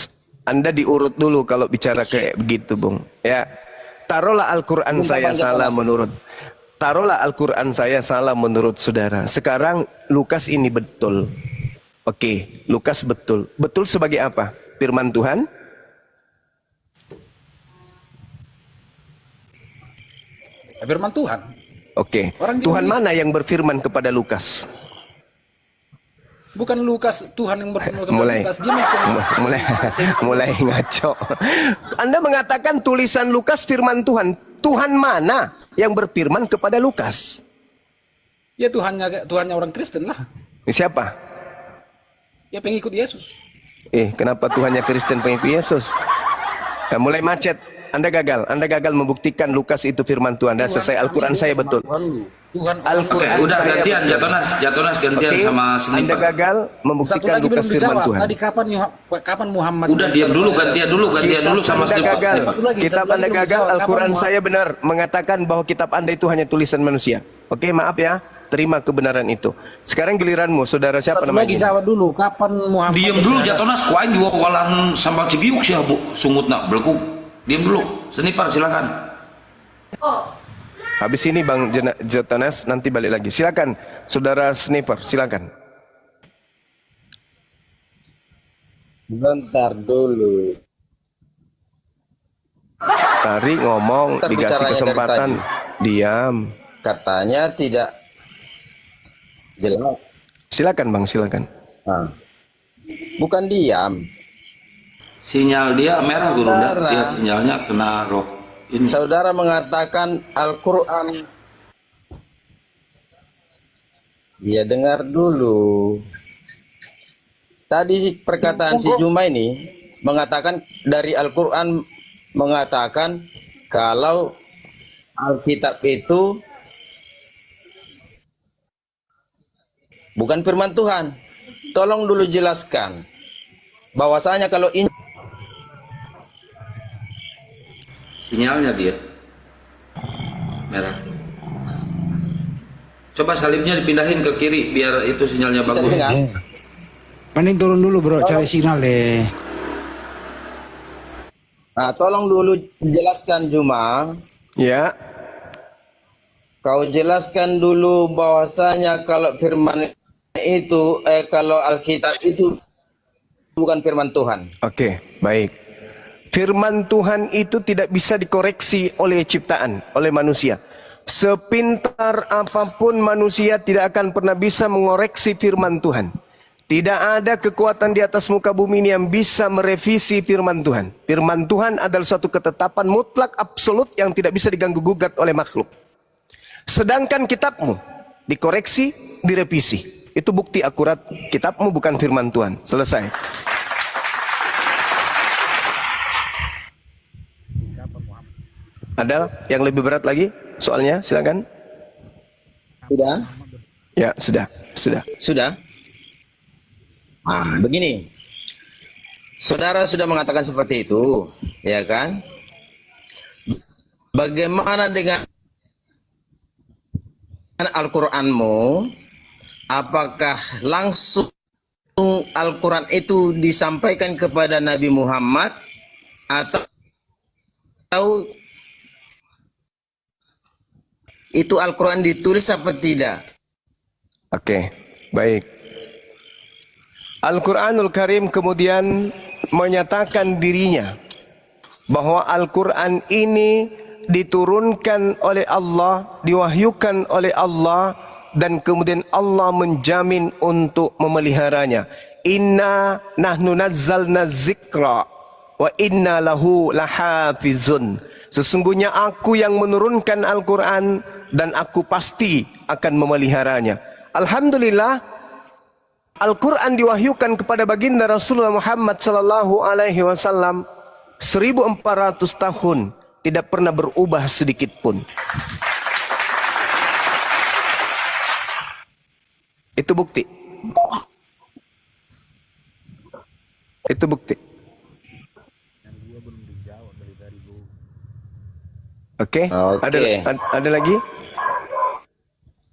Anda diurut dulu kalau bicara kayak begitu, Bung. Ya, taruhlah Al-Quran saya salah menurut. taruhlah Al-Quran saya salah menurut saudara. Sekarang Lukas ini betul. Oke, Lukas betul. Betul sebagai apa? Firman Tuhan? Firman Tuhan. Oke. Tuhan mana yang berfirman kepada Lukas? Bukan Lukas, Tuhan yang berfirman kepada Mulai. Lukas. Dia mencari Mulai ngaco. Anda mengatakan tulisan Lukas firman Tuhan. Tuhan mana yang berfirman kepada Lukas? ya Tuhannya orang Kristen lah. Siapa? Ya pengikut Yesus. Kenapa Tuhannya Kristen pengikut Yesus? Nah, mulai macet. Anda gagal membuktikan Lukas itu firman Tuhan. Anda selesai Al-Quran saya betul. Tuhan Oke, Al-Quran udah saya gantian betul. Jatonas gantian Oke, sama Anda Sniper. gagal Satu membuktikan lagi Lukas belum firman dijawab. Tuhan. Tadi kapan Muhammad? Udah diam dulu, gantian dulu sama Anda Sniper. gagal. Satu lagi Kitab Anda belum gagal, dijawab. Al-Quran Kapan saya benar mengatakan bahwa kitab Anda itu hanya tulisan manusia. Oke, maaf ya. Terima kebenaran itu. Sekarang giliranmu, saudara siapa Satu lagi namanya? jawab dulu. Kapan Muhammad? Diam dulu Jatonas, kuain diwawalan sambal cibiuk sih Bu. Sungut nak belekuk. Diam dulu. Sniper silakan. Habis ini Bang Jotanas nanti balik lagi. Silakan, saudara Sniper, silakan. Bentar dulu. Tari ngomong, Ntar dikasih bicaranya kesempatan, dari diam. Katanya tidak jelas. Silakan Bang, silakan. Nah, bukan diam. Sinyal dia merah guru. Merah. Lihat sinyalnya kena roh. Ini. Saudara mengatakan Al-Quran. Ya dengar dulu. Tadi perkataan si Juma ini mengatakan dari Al-Quran mengatakan kalau Alkitab itu bukan firman Tuhan. Tolong dulu jelaskan bahwasanya kalau ini Sinyalnya dia merah. Coba salibnya dipindahin ke kiri biar itu sinyalnya bisa bagus. dengar. Mending turun dulu bro, cari sinyal deh. Nah, tolong dulu jelaskan Juma. Ya, Kau jelaskan dulu bahwasanya kalau firman itu, kalau Alkitab itu bukan firman Tuhan. oke, baik. Firman Tuhan itu tidak bisa dikoreksi oleh ciptaan, oleh manusia. Sepintar apapun manusia tidak akan pernah bisa mengoreksi firman Tuhan. Tidak ada kekuatan di atas muka bumi ini yang bisa merevisi firman Tuhan. Firman Tuhan adalah suatu ketetapan mutlak absolut yang tidak bisa diganggu-gugat oleh makhluk. Sedangkan kitabmu dikoreksi, direvisi. Itu bukti akurat kitabmu bukan firman Tuhan. Selesai. Ada yang lebih berat lagi soalnya? Silakan. Sudah? Ya, sudah. Sudah? Nah, begini. Saudara sudah mengatakan seperti itu, ya kan? Bagaimana dengan Al-Qur'anmu? Apakah langsung Al-Quran itu disampaikan kepada Nabi Muhammad atau itu Al-Quran ditulis apa tidak? Oke, baik. Al-Quranul Karim kemudian menyatakan dirinya bahwa Al-Quran ini diturunkan oleh Allah, diwahyukan oleh Allah, dan kemudian Allah menjamin untuk memeliharanya. Inna nahnu nazzalna zikra wa inna lahu lahafizun. Sesungguhnya aku yang menurunkan Al-Quran dan aku pasti akan memeliharanya. Alhamdulillah, Al-Quran diwahyukan kepada baginda Rasulullah Muhammad sallallahu alaihi wasallam 1400 tahun tidak pernah berubah sedikit pun. Itu bukti. Itu bukti. Oke. Oke. Ada lagi?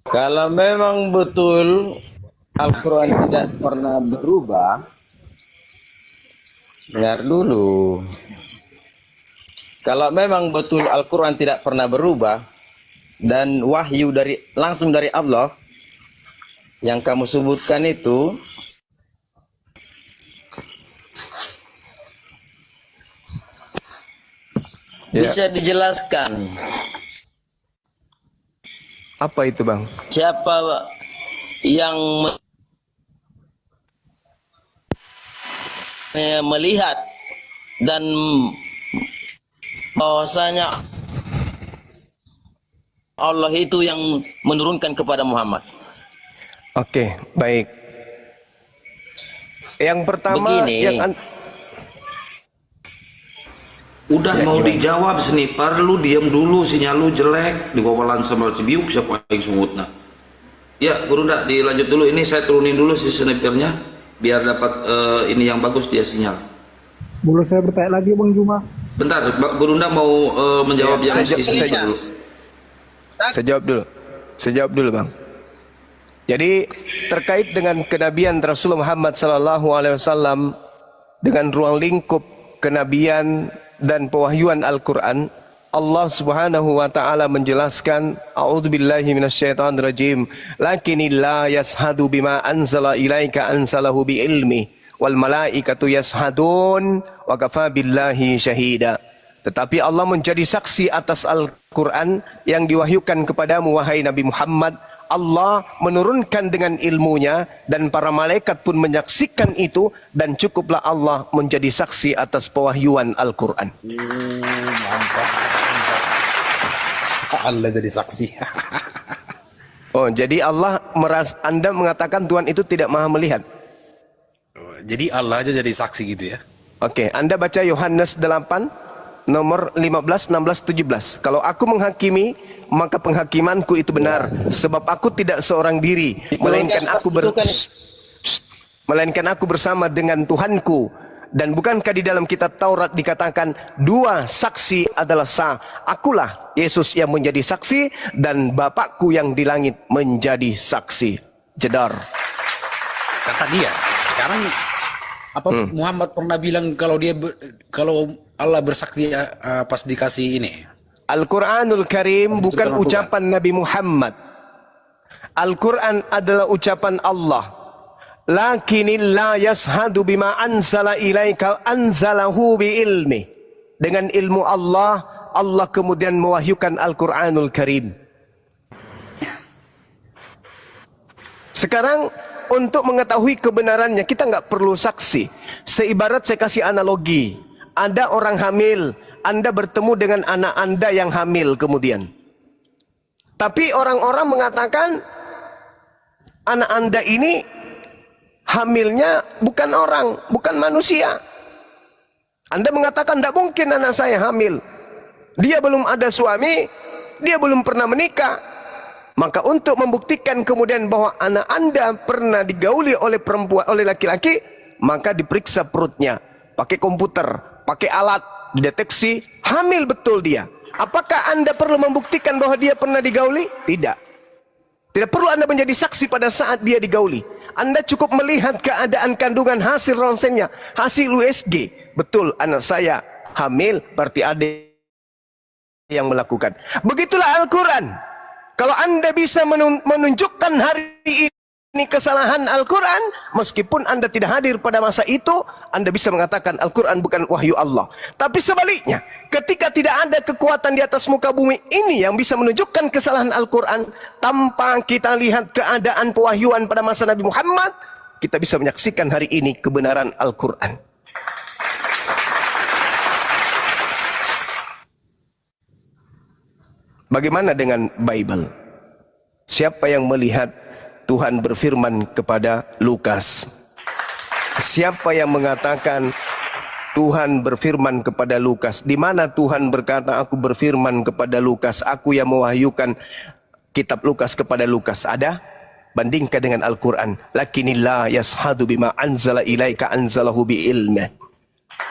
Kalau memang betul Al-Quran tidak pernah berubah, dengar dulu. Kalau memang betul Al-Quran tidak pernah berubah, dan wahyu langsung dari Allah yang kamu sebutkan itu bisa dijelaskan Apa itu, Bang? siapa yang melihat dan bahwasanya Allah itu yang menurunkan kepada Muhammad? Oke, baik. Yang pertama Begini. yang Udah mau dijawab Senipar, lu diam dulu, sinyal lu jelek, digowalan sama Cibiuk siapa yang sungutna. Ya, Gurunda dilanjut dulu, ini saya turunin dulu si Seniparnya biar dapat ini yang bagus dia sinyal. Boleh saya bertanya lagi Bang Juma? Bentar, Gurunda mau menjawab Ya, yang saya si Seniper dulu. Saya jawab dulu, Bang. Jadi terkait dengan kenabian Rasulullah Muhammad SAW dengan ruang lingkup kenabian dan pewahyuan Al-Quran, Allah Subhanahu wa taala menjelaskan, a'udzubillahi minasyaitonirrajim, lakinillah yashhadu bima anzala ilaika anzalahu biilmi wal malaikatu yashhadun wa kafa billahi syahida. Tetapi Allah menjadi saksi atas Al-Quran yang diwahyukan kepadamu wahai Nabi Muhammad. Allah menurunkan dengan ilmunya dan para malaikat pun menyaksikan itu, dan cukuplah Allah menjadi saksi atas pewahyuan Al-Quran. Allah jadi saksi. Oh, jadi Anda mengatakan Tuhan itu tidak maha melihat. Jadi Allah aja jadi saksi gitu ya. Oke, Anda baca Yohanes 8 nomor 15, 16, 17. Kalau aku menghakimi, maka penghakimanku itu benar, sebab aku tidak seorang diri, melainkan aku bersama dengan Tuhanku. Dan bukankah di dalam kitab Taurat dikatakan dua saksi adalah sah? Akulah Yesus yang menjadi saksi dan Bapakku yang di langit menjadi saksi. Jedar. Kata dia. Sekarang apa Muhammad pernah bilang kalau kalau Allah bersaksi pas dikasih ini? Al-Quranul Karim bukan ucapan Nabi Muhammad. Al-Quran adalah ucapan Allah. Lakinillah yashhadu bima anzala ilaika anzalahu biilmi. Dengan ilmu Allah, Allah kemudian mewahyukan Al-Quranul Karim. Sekarang untuk mengetahui kebenarannya kita nggak perlu saksi. Seibarat saya kasih analogi, ada orang hamil, Anda bertemu dengan anak Anda yang hamil kemudian. Tapi orang-orang mengatakan anak Anda ini hamilnya bukan orang, bukan manusia. Anda mengatakan tidak mungkin anak saya hamil. Dia belum ada suami, dia belum pernah menikah. Maka untuk membuktikan kemudian bahwa anak Anda pernah digauli oleh perempuan, oleh laki-laki, maka diperiksa perutnya, pakai komputer, pakai alat, dideteksi hamil betul dia. Apakah Anda perlu membuktikan bahwa dia pernah digauli? Tidak. Tidak perlu Anda menjadi saksi pada saat dia digauli. Anda cukup melihat keadaan kandungan hasil ronsennya, hasil USG. Betul anak saya hamil, berarti ada yang melakukan. Begitulah Al-Quran. Kalau Anda bisa menunjukkan hari ini kesalahan Al-Quran, meskipun Anda tidak hadir pada masa itu, Anda bisa mengatakan Al-Quran bukan wahyu Allah. Tapi sebaliknya, ketika tidak ada kekuatan di atas muka bumi ini yang bisa menunjukkan kesalahan Al-Quran, tanpa kita lihat keadaan pewahyuan pada masa Nabi Muhammad, kita bisa menyaksikan hari ini kebenaran Al-Quran. Bagaimana dengan Bible? Siapa yang melihat Tuhan berfirman kepada Lukas? Siapa yang mengatakan Tuhan berfirman kepada Lukas? Di mana Tuhan berkata, aku berfirman kepada Lukas, aku yang mewahyukan kitab Lukas kepada Lukas? Ada? Bandingkan dengan Al-Quran. Lakinillah yashhadu bima anzala ilaika anzalahu biilmih.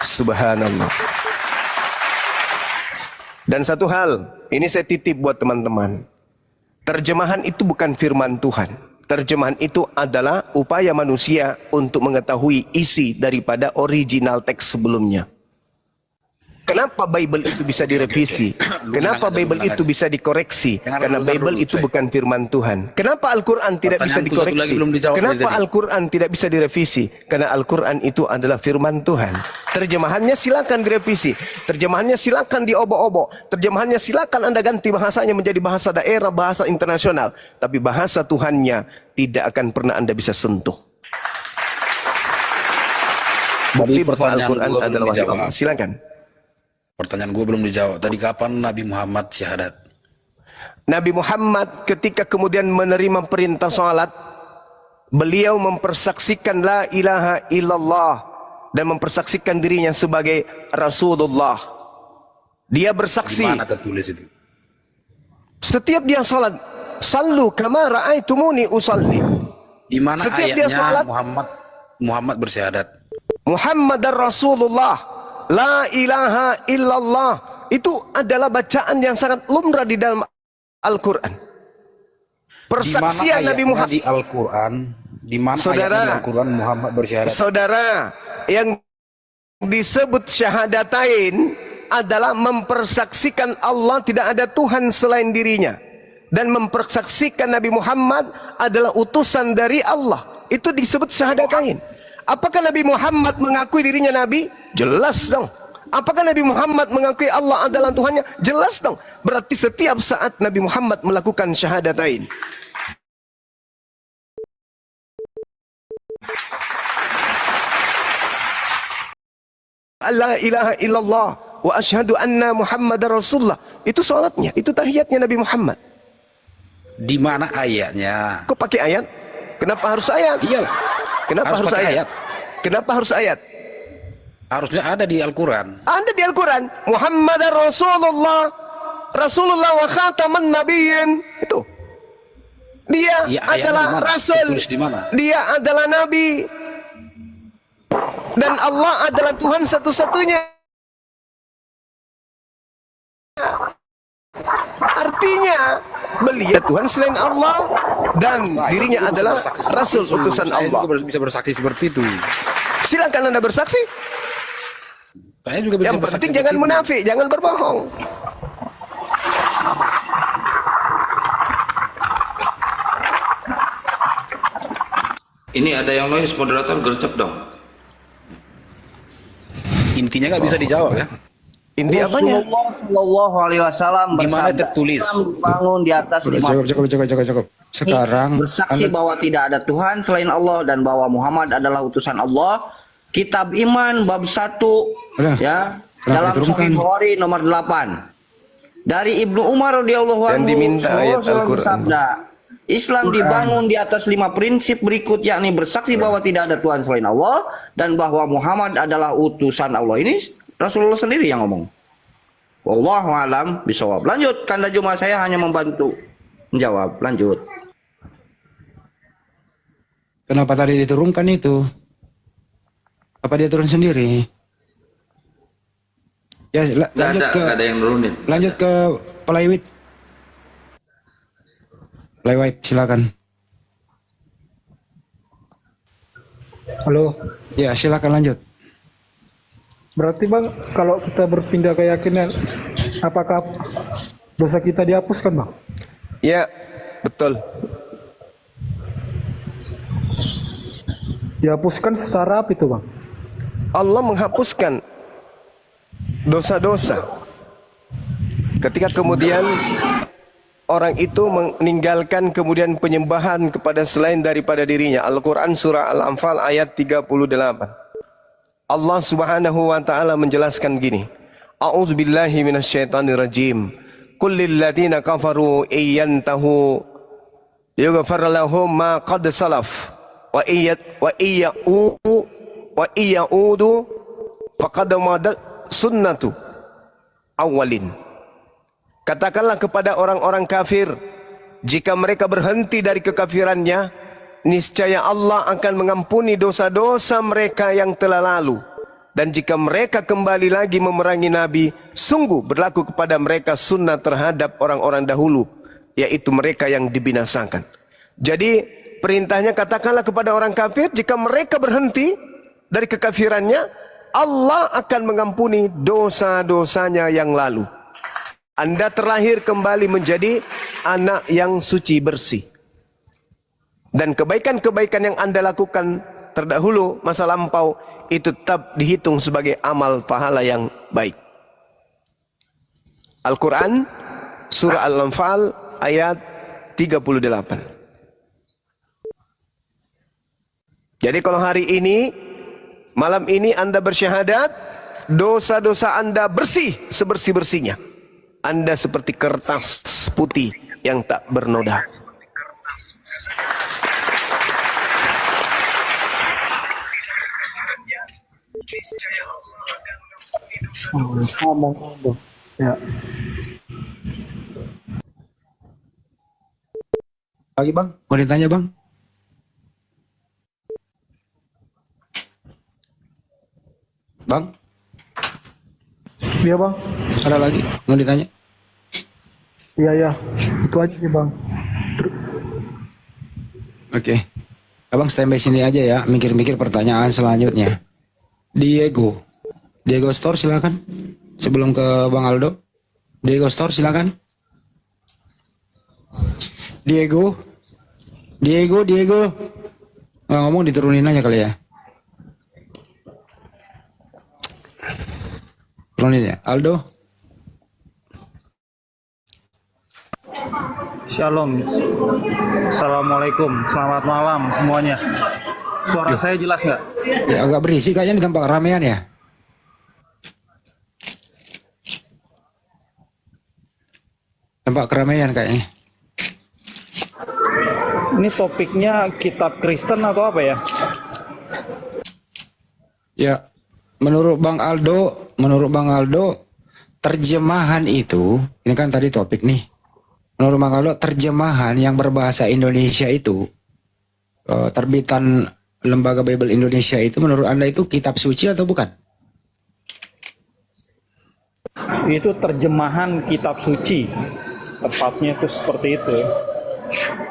Subhanallah. Dan satu hal, ini saya titip buat teman-teman. Terjemahan itu bukan firman Tuhan. Terjemahan itu adalah upaya manusia untuk mengetahui isi daripada original teks sebelumnya. Kenapa Bible itu bisa direvisi? Kenapa Bible itu bisa dikoreksi? Karena Bible itu bukan firman Tuhan. Kenapa Al-Quran tidak bisa Pertanyaanku satu lagi dikoreksi? belum dijawab Kenapa dari tadi. Al-Quran tidak bisa direvisi? Karena Al-Quran itu adalah firman Tuhan. Terjemahannya silakan direvisi. Terjemahannya silakan diobok-obok. Terjemahannya silakan Anda ganti bahasanya menjadi bahasa daerah, bahasa internasional. Tapi bahasa Tuhannya tidak akan pernah Anda bisa sentuh. Bukti bahwa pertanyaan Al-Quran gua belum adalah wahyu dijawab. Allah. Silakan. Pertanyaan gue belum dijawab. Tadi kapan Nabi Muhammad syahadat? Nabi Muhammad ketika kemudian menerima perintah salat, beliau mempersaksikan la ilaha illallah dan mempersaksikan dirinya sebagai Rasulullah. Dia Di bersaksi mana tertulis itu? setiap dia salat, sallu kama ra'aitumuni usalli. Di mana Setiap dia ayatnya sholat, Muhammad bersyahadat? Muhammadar Rasulullah, la ilaha illallah. Itu adalah bacaan yang sangat lumrah di dalam Al-Quran. Persaksian Nabi Muhammad di Al-Quran? Di mana Saudara, ayatnya di Al-Quran Muhammad bersyahadat? Saudara, yang disebut syahadatain adalah mempersaksikan Allah tidak ada Tuhan selain dirinya, dan mempersaksikan Nabi Muhammad adalah utusan dari Allah. Itu disebut syahadatain. Apakah Nabi Muhammad mengakui dirinya Nabi? Jelas dong. Apakah Nabi Muhammad mengakui Allah adalah Tuhannya? Jelas dong. Berarti setiap saat Nabi Muhammad melakukan syahadatain. La ilaha illallah wa asyhadu anna Muhammadar Rasulullah. Itu salatnya, itu tahiyatnya Nabi Muhammad. Di mana ayatnya? Kok pakai ayat? Kenapa harus ayat? Iyalah. Kenapa harus pakai ayat? Kenapa harus ayat? Harusnya ada di Al-Quran. Ada di Al-Quran. Muhammadar Rasulullah, Rasulullah wa khataman nabiyyin. Itu. Dia Iya, ayatnya adalah di mana? Rasul. Ditulis di mana? Dia adalah Nabi. Dan Allah adalah Tuhan satu-satunya. Artinya beliau Tuhan selain Allah dan dirinya juga adalah bisa bersaksi seperti Rasul itu. utusan Saya Allah. juga bisa bersaksi seperti itu. Silakan Anda bersaksi. Saya juga bisa Yang bersaksi penting seperti jangan itu. munafik, jangan berbohong. Ini ada yang noise, moderator gercep dong. Intinya nggak bisa dijawab ya. Inti apanya? Rasulullah Shallallahu Alaihi Wasallam Di mana bersabda, tertulis? Islam dibangun di atas lima Cukup. Sekarang bersaksi Anda- bahwa tidak ada Tuhan selain Allah dan bahwa Muhammad adalah utusan Allah. Kitab Iman bab 1 Udah. ya Kenapa dalam diturunkan? Sahih Bukhari nomor 8. Dari Ibnu Umar radhiyallahu Dan anhu diminta ayat Rasulullah Al-Quran. bersabda, Islam dibangun di atas 5 prinsip berikut, yakni bersaksi bahwa tidak ada Tuhan selain Allah dan bahwa Muhammad adalah utusan Allah. Ini Rasulullah sendiri yang ngomong. Wallahu alam bisawab. Lanjut, Kanda Juma, saya hanya membantu menjawab. Lanjut. kenapa tadi diturunkan itu? Apa dia turun sendiri? Ya, Nggak ada yang nurunin. lanjut ke Playwit. Playwit, silakan. Halo. Ya, silakan lanjut. Berarti Bang, kalau kita berpindah keyakinan, apakah dosa kita dihapuskan Bang? Ya, betul. Dihapuskan secara apa itu Bang? Allah menghapuskan dosa-dosa. Ketika kemudian orang itu meninggalkan kemudian penyembahan kepada selain daripada dirinya. Al-Quran surah Al-Anfal ayat 38. Allah subhanahu wa ta'ala menjelaskan gini. A'udzubillahi minasyaitanirrajim. Qul lilladzina kafaru iyantahu yughfar lahum ma qad salaf wa iya'udu faqad madat sunnatu awalin. Katakanlah kepada orang-orang kafir, jika mereka berhenti dari kekafirannya, niscaya Allah akan mengampuni dosa-dosa mereka yang telah lalu. Dan jika mereka kembali lagi memerangi Nabi, sungguh berlaku kepada mereka sunnah terhadap orang-orang dahulu, yaitu mereka yang dibinasakan. Jadi perintahnya katakanlah kepada orang kafir, jika mereka berhenti dari kekafirannya, Allah akan mengampuni dosa-dosanya yang lalu. Anda terlahir kembali menjadi anak yang suci bersih. Dan kebaikan-kebaikan yang Anda lakukan terdahulu masa lampau itu tetap dihitung sebagai amal pahala yang baik. Al-Quran surah Al-Anfal ayat 38. Jadi kalau hari ini, malam ini Anda bersyahadat, dosa-dosa Anda bersih sebersih-bersihnya. Anda seperti kertas putih yang tak bernoda. Ya. Lagi bang, mau ditanya bang? Bang, Iya bang. ada lagi mau ditanya? Iya. Itu aja sih bang. Oke. Abang standby sini aja ya, mikir-mikir pertanyaan selanjutnya. Diego Store silakan. Sebelum ke Bang Aldo. Diego Store silakan. Diego. Nggak ngomong, diturunin aja kali ya. Turunin ya. Aldo. Shalom. Assalamualaikum. Selamat malam semuanya. Suara saya jelas nggak? Ya, agak berisik kayaknya di tempat keramaian ya. Tempat keramaian kayaknya. Ini topiknya kitab Kristen atau apa ya? Ya, menurut Bang Aldo, terjemahan itu, ini kan tadi topik nih. Menurut Bang Aldo, terjemahan yang berbahasa Indonesia itu, terbitan Lembaga Bible Indonesia itu, menurut Anda itu kitab suci atau bukan? Itu terjemahan kitab suci. Tepatnya itu seperti itu.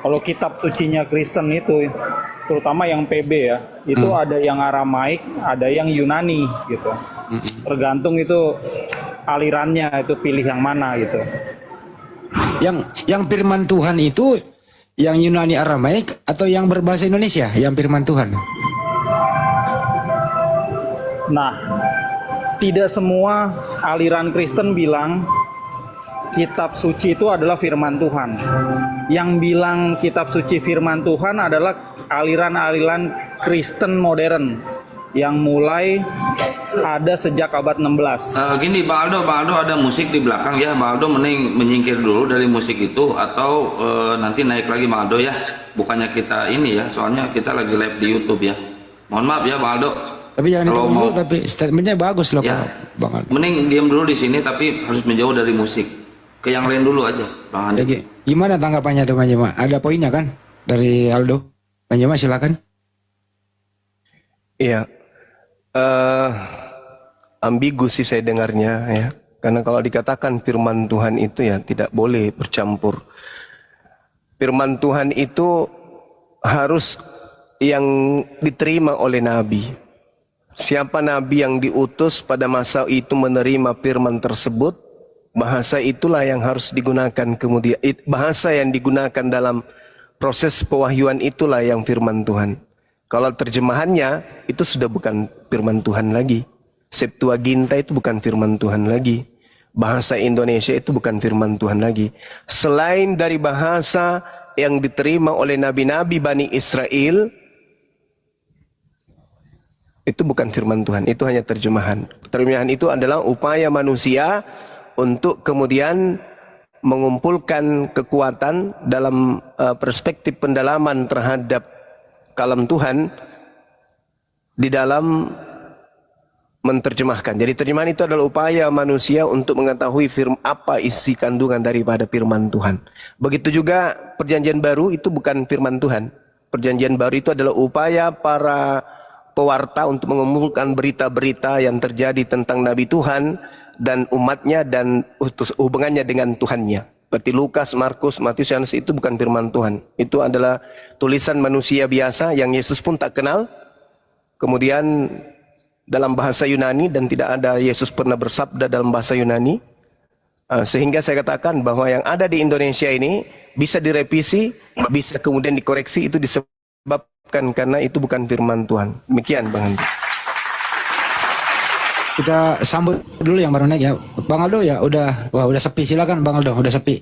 Kalau kitab sucinya Kristen itu, terutama yang PB ya, itu ada yang Aramaik, ada yang Yunani gitu. Tergantung itu alirannya, itu pilih yang mana gitu. Yang firman Tuhan itu yang Yunani Aramaik atau yang berbahasa Indonesia yang firman Tuhan? Nah, tidak semua aliran Kristen bilang kitab suci itu adalah firman Tuhan. Yang bilang kitab suci firman Tuhan adalah aliran-aliran Kristen modern yang mulai ada sejak abad 16. Gini Bang Aldo ada musik di belakang ya. Bang Aldo mending menyingkir dulu dari musik itu atau nanti naik lagi Bang Aldo ya. Bukannya kita ini ya, soalnya kita lagi live di YouTube ya. Mohon maaf ya Bang Aldo. Tapi jangan itu dulu, tapi statementnya bagus loh ya, Bang Aldo. Mending diam dulu di sini tapi harus menjauh dari musik. Ke yang lain dulu aja Bang Aldo. Ya, gimana tanggapannya tuh Manjema? Ada poinnya kan dari Aldo? Manjema silakan. Iya. Ambigu sih saya dengarnya ya. Karena kalau dikatakan firman Tuhan itu ya tidak boleh bercampur. Firman Tuhan itu harus yang diterima oleh nabi. Siapa nabi yang diutus pada masa itu menerima firman tersebut, bahasa itulah yang harus digunakan kemudian. Bahasa yang digunakan dalam proses pewahyuan itulah yang firman Tuhan. Kalau terjemahannya itu sudah bukan firman Tuhan lagi. Septuaginta itu bukan firman Tuhan lagi. Bahasa Indonesia itu bukan firman Tuhan lagi. Selain dari bahasa yang diterima oleh nabi-nabi Bani Israel, itu bukan firman Tuhan, itu hanya terjemahan. Terjemahan itu adalah upaya manusia untuk kemudian mengumpulkan kekuatan dalam perspektif pendalaman terhadap kalam Tuhan di dalam menerjemahkan. Jadi terjemahan itu adalah upaya manusia untuk mengetahui apa isi kandungan daripada firman Tuhan. Begitu juga perjanjian baru itu bukan firman Tuhan. Perjanjian baru itu adalah upaya para pewarta untuk mengumpulkan berita-berita yang terjadi tentang Nabi Tuhan dan umatnya dan hubungannya dengan Tuhannya. Seperti Lukas, Markus, Matius, Yohanes itu bukan firman Tuhan. Itu adalah tulisan manusia biasa yang Yesus pun tak kenal. Kemudian dalam bahasa Yunani dan tidak ada Yesus pernah bersabda dalam bahasa Yunani. Sehingga saya katakan bahwa yang ada di Indonesia ini bisa direvisi, bisa kemudian dikoreksi, itu disebabkan karena itu bukan firman Tuhan. Demikian Bang Andi. Kita sambut dulu yang baru naik ya. Bang Aldo ya udah sepi, silakan Bang Aldo, udah sepi.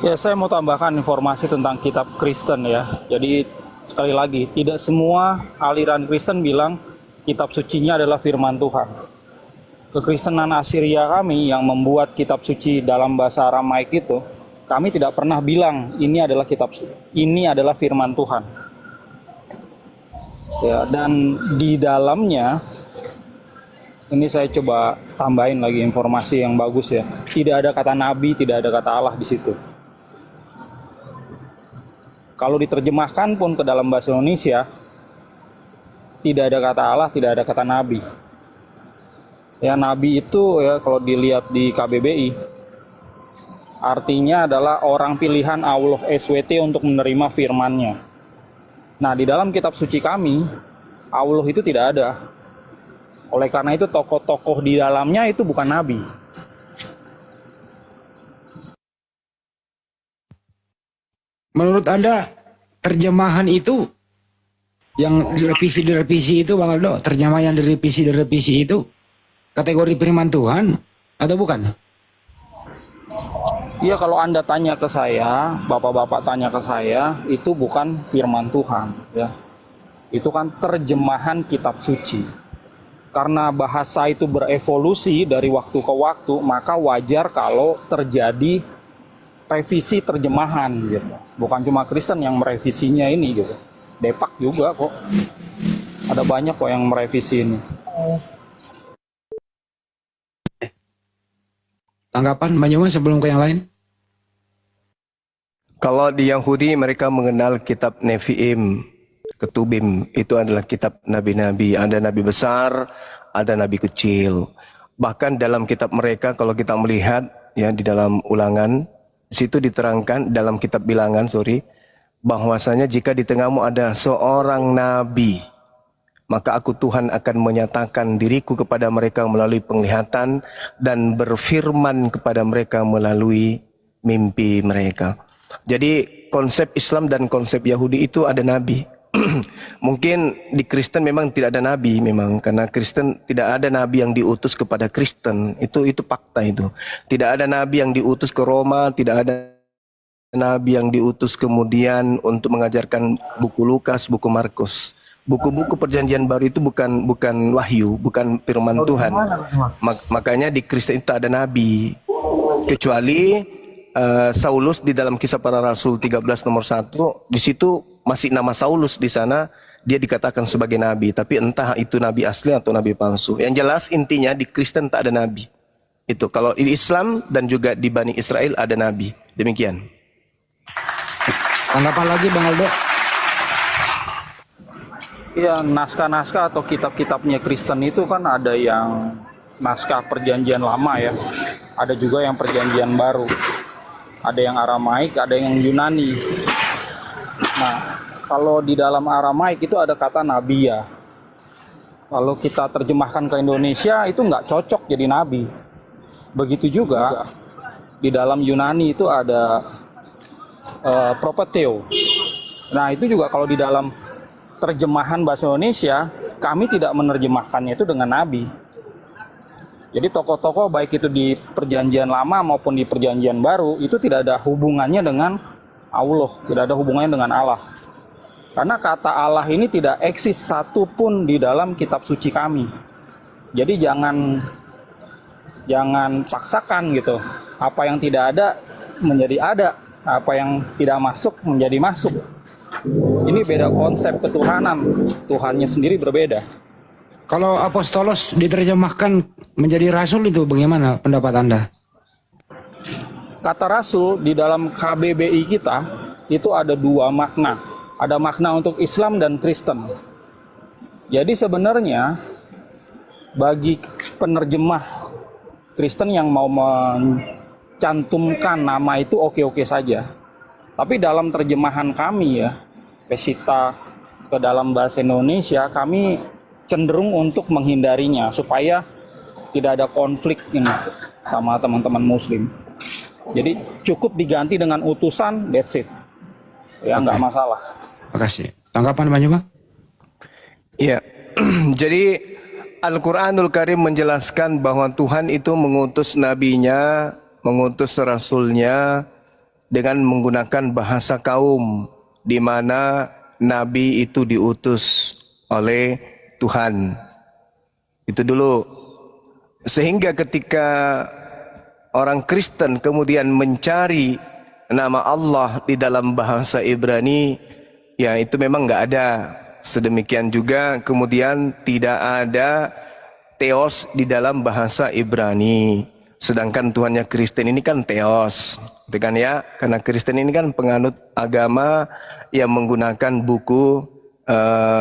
Ya, saya mau tambahkan informasi tentang kitab Kristen ya. Jadi sekali lagi, tidak semua aliran Kristen bilang kitab sucinya adalah firman Tuhan. Kekristenan Assyria kami yang membuat kitab suci dalam bahasa Aramaik itu, kami tidak pernah bilang ini adalah ini adalah firman Tuhan. Ya, dan di dalamnya ini saya coba tambahin lagi informasi yang bagus ya. Tidak ada kata nabi, tidak ada kata Allah di situ. Kalau diterjemahkan pun ke dalam bahasa Indonesia, tidak ada kata Allah, tidak ada kata nabi. Ya, nabi itu ya kalau dilihat di KBBI, artinya adalah orang pilihan Allah SWT untuk menerima firman-Nya. Nah, di dalam kitab suci kami, Allah itu tidak ada. Oleh karena itu tokoh-tokoh di dalamnya itu bukan nabi. Menurut Anda terjemahan itu yang direvisi itu Bang Aldo, terjemahan yang direvisi itu kategori firman Tuhan atau bukan? Iya, kalau Anda tanya ke saya, Bapak-bapak tanya ke saya, itu bukan firman Tuhan ya. Itu kan terjemahan kitab suci. Karena bahasa itu berevolusi dari waktu ke waktu, maka wajar kalau terjadi revisi terjemahan gitu. Bukan cuma Kristen yang merevisinya ini gitu. Depak juga kok. Ada banyak kok yang merevisi ini. Tanggapan Mbak Nyoma sebelum ke yang lain? Kalau di Yahudi mereka mengenal kitab Nevi'im, Ketubim, itu adalah kitab nabi-nabi. Ada nabi besar, ada nabi kecil. Bahkan dalam kitab mereka kalau kita melihat ya di dalam Ulangan, situ diterangkan dalam kitab Bilangan, bahwasanya jika di tengahmu ada seorang nabi, maka aku Tuhan akan menyatakan diriku kepada mereka melalui penglihatan dan berfirman kepada mereka melalui mimpi mereka. Jadi konsep Islam dan konsep Yahudi itu ada nabi. Mungkin di Kristen memang tidak ada nabi memang, karena Kristen tidak ada nabi yang diutus kepada Kristen. Itu fakta itu. Tidak ada nabi yang diutus ke Roma, tidak ada nabi yang diutus kemudian untuk mengajarkan buku Lukas, buku Markus. Buku-buku perjanjian baru itu bukan wahyu, bukan firman Tuhan. Makanya di Kristen itu ada nabi. Kecuali Saulus di dalam Kisah Para Rasul 13 nomor 1, di situ masih nama Saulus di sana, dia dikatakan sebagai nabi, tapi entah itu nabi asli atau nabi palsu. Yang jelas intinya di Kristen tak ada nabi. Itu kalau di Islam dan juga di Bani Israel ada nabi. Demikian. Tanggapan lagi Bang Aldo? Ya, naskah-naskah atau kitab-kitabnya Kristen itu kan ada yang naskah perjanjian lama ya. Ada juga yang perjanjian baru. Ada yang Aramaik, ada yang Yunani. Nah, kalau di dalam Aramaik itu ada kata nabi ya. Kalau kita terjemahkan ke Indonesia itu nggak cocok jadi nabi. Begitu juga di dalam Yunani itu ada propeteo. Nah, itu juga kalau di dalam terjemahan bahasa Indonesia, kami tidak menerjemahkannya itu dengan nabi. Jadi tokoh-tokoh baik itu di perjanjian lama maupun di perjanjian baru itu tidak ada hubungannya dengan Allah, tidak ada hubungannya dengan Allah. Karena kata Allah ini tidak eksis satu pun di dalam kitab suci kami. Jadi jangan paksakan gitu. Apa yang tidak ada menjadi ada, apa yang tidak masuk menjadi masuk. Ini beda konsep ketuhanan, Tuhannya sendiri berbeda. Kalau apostolos diterjemahkan menjadi rasul itu bagaimana pendapat Anda? Kata rasul di dalam KBBI kita itu ada dua makna. Ada makna untuk Islam dan Kristen. Jadi sebenarnya bagi penerjemah Kristen yang mau mencantumkan nama itu oke-oke saja. Tapi dalam terjemahan kami ya, Pesita ke dalam bahasa Indonesia, kami cenderung untuk menghindarinya supaya tidak ada konflik ini sama teman-teman muslim. Jadi cukup diganti dengan utusan, that's it. Ya nggak masalah. Makasih. Tanggapan banyak Pak? Ya, jadi Al-Quranul Karim menjelaskan bahwa Tuhan itu mengutus nabinya, mengutus rasulnya dengan menggunakan bahasa kaum, di mana nabi itu diutus oleh Tuhan. Itu dulu. Sehingga ketika orang Kristen kemudian mencari nama Allah di dalam bahasa Ibrani, ya itu memang nggak ada. Sedemikian juga kemudian tidak ada Theos di dalam bahasa Ibrani. Sedangkan Tuhannya Kristen ini kan Theos, gitu kan ya? Karena Kristen ini kan penganut agama yang menggunakan buku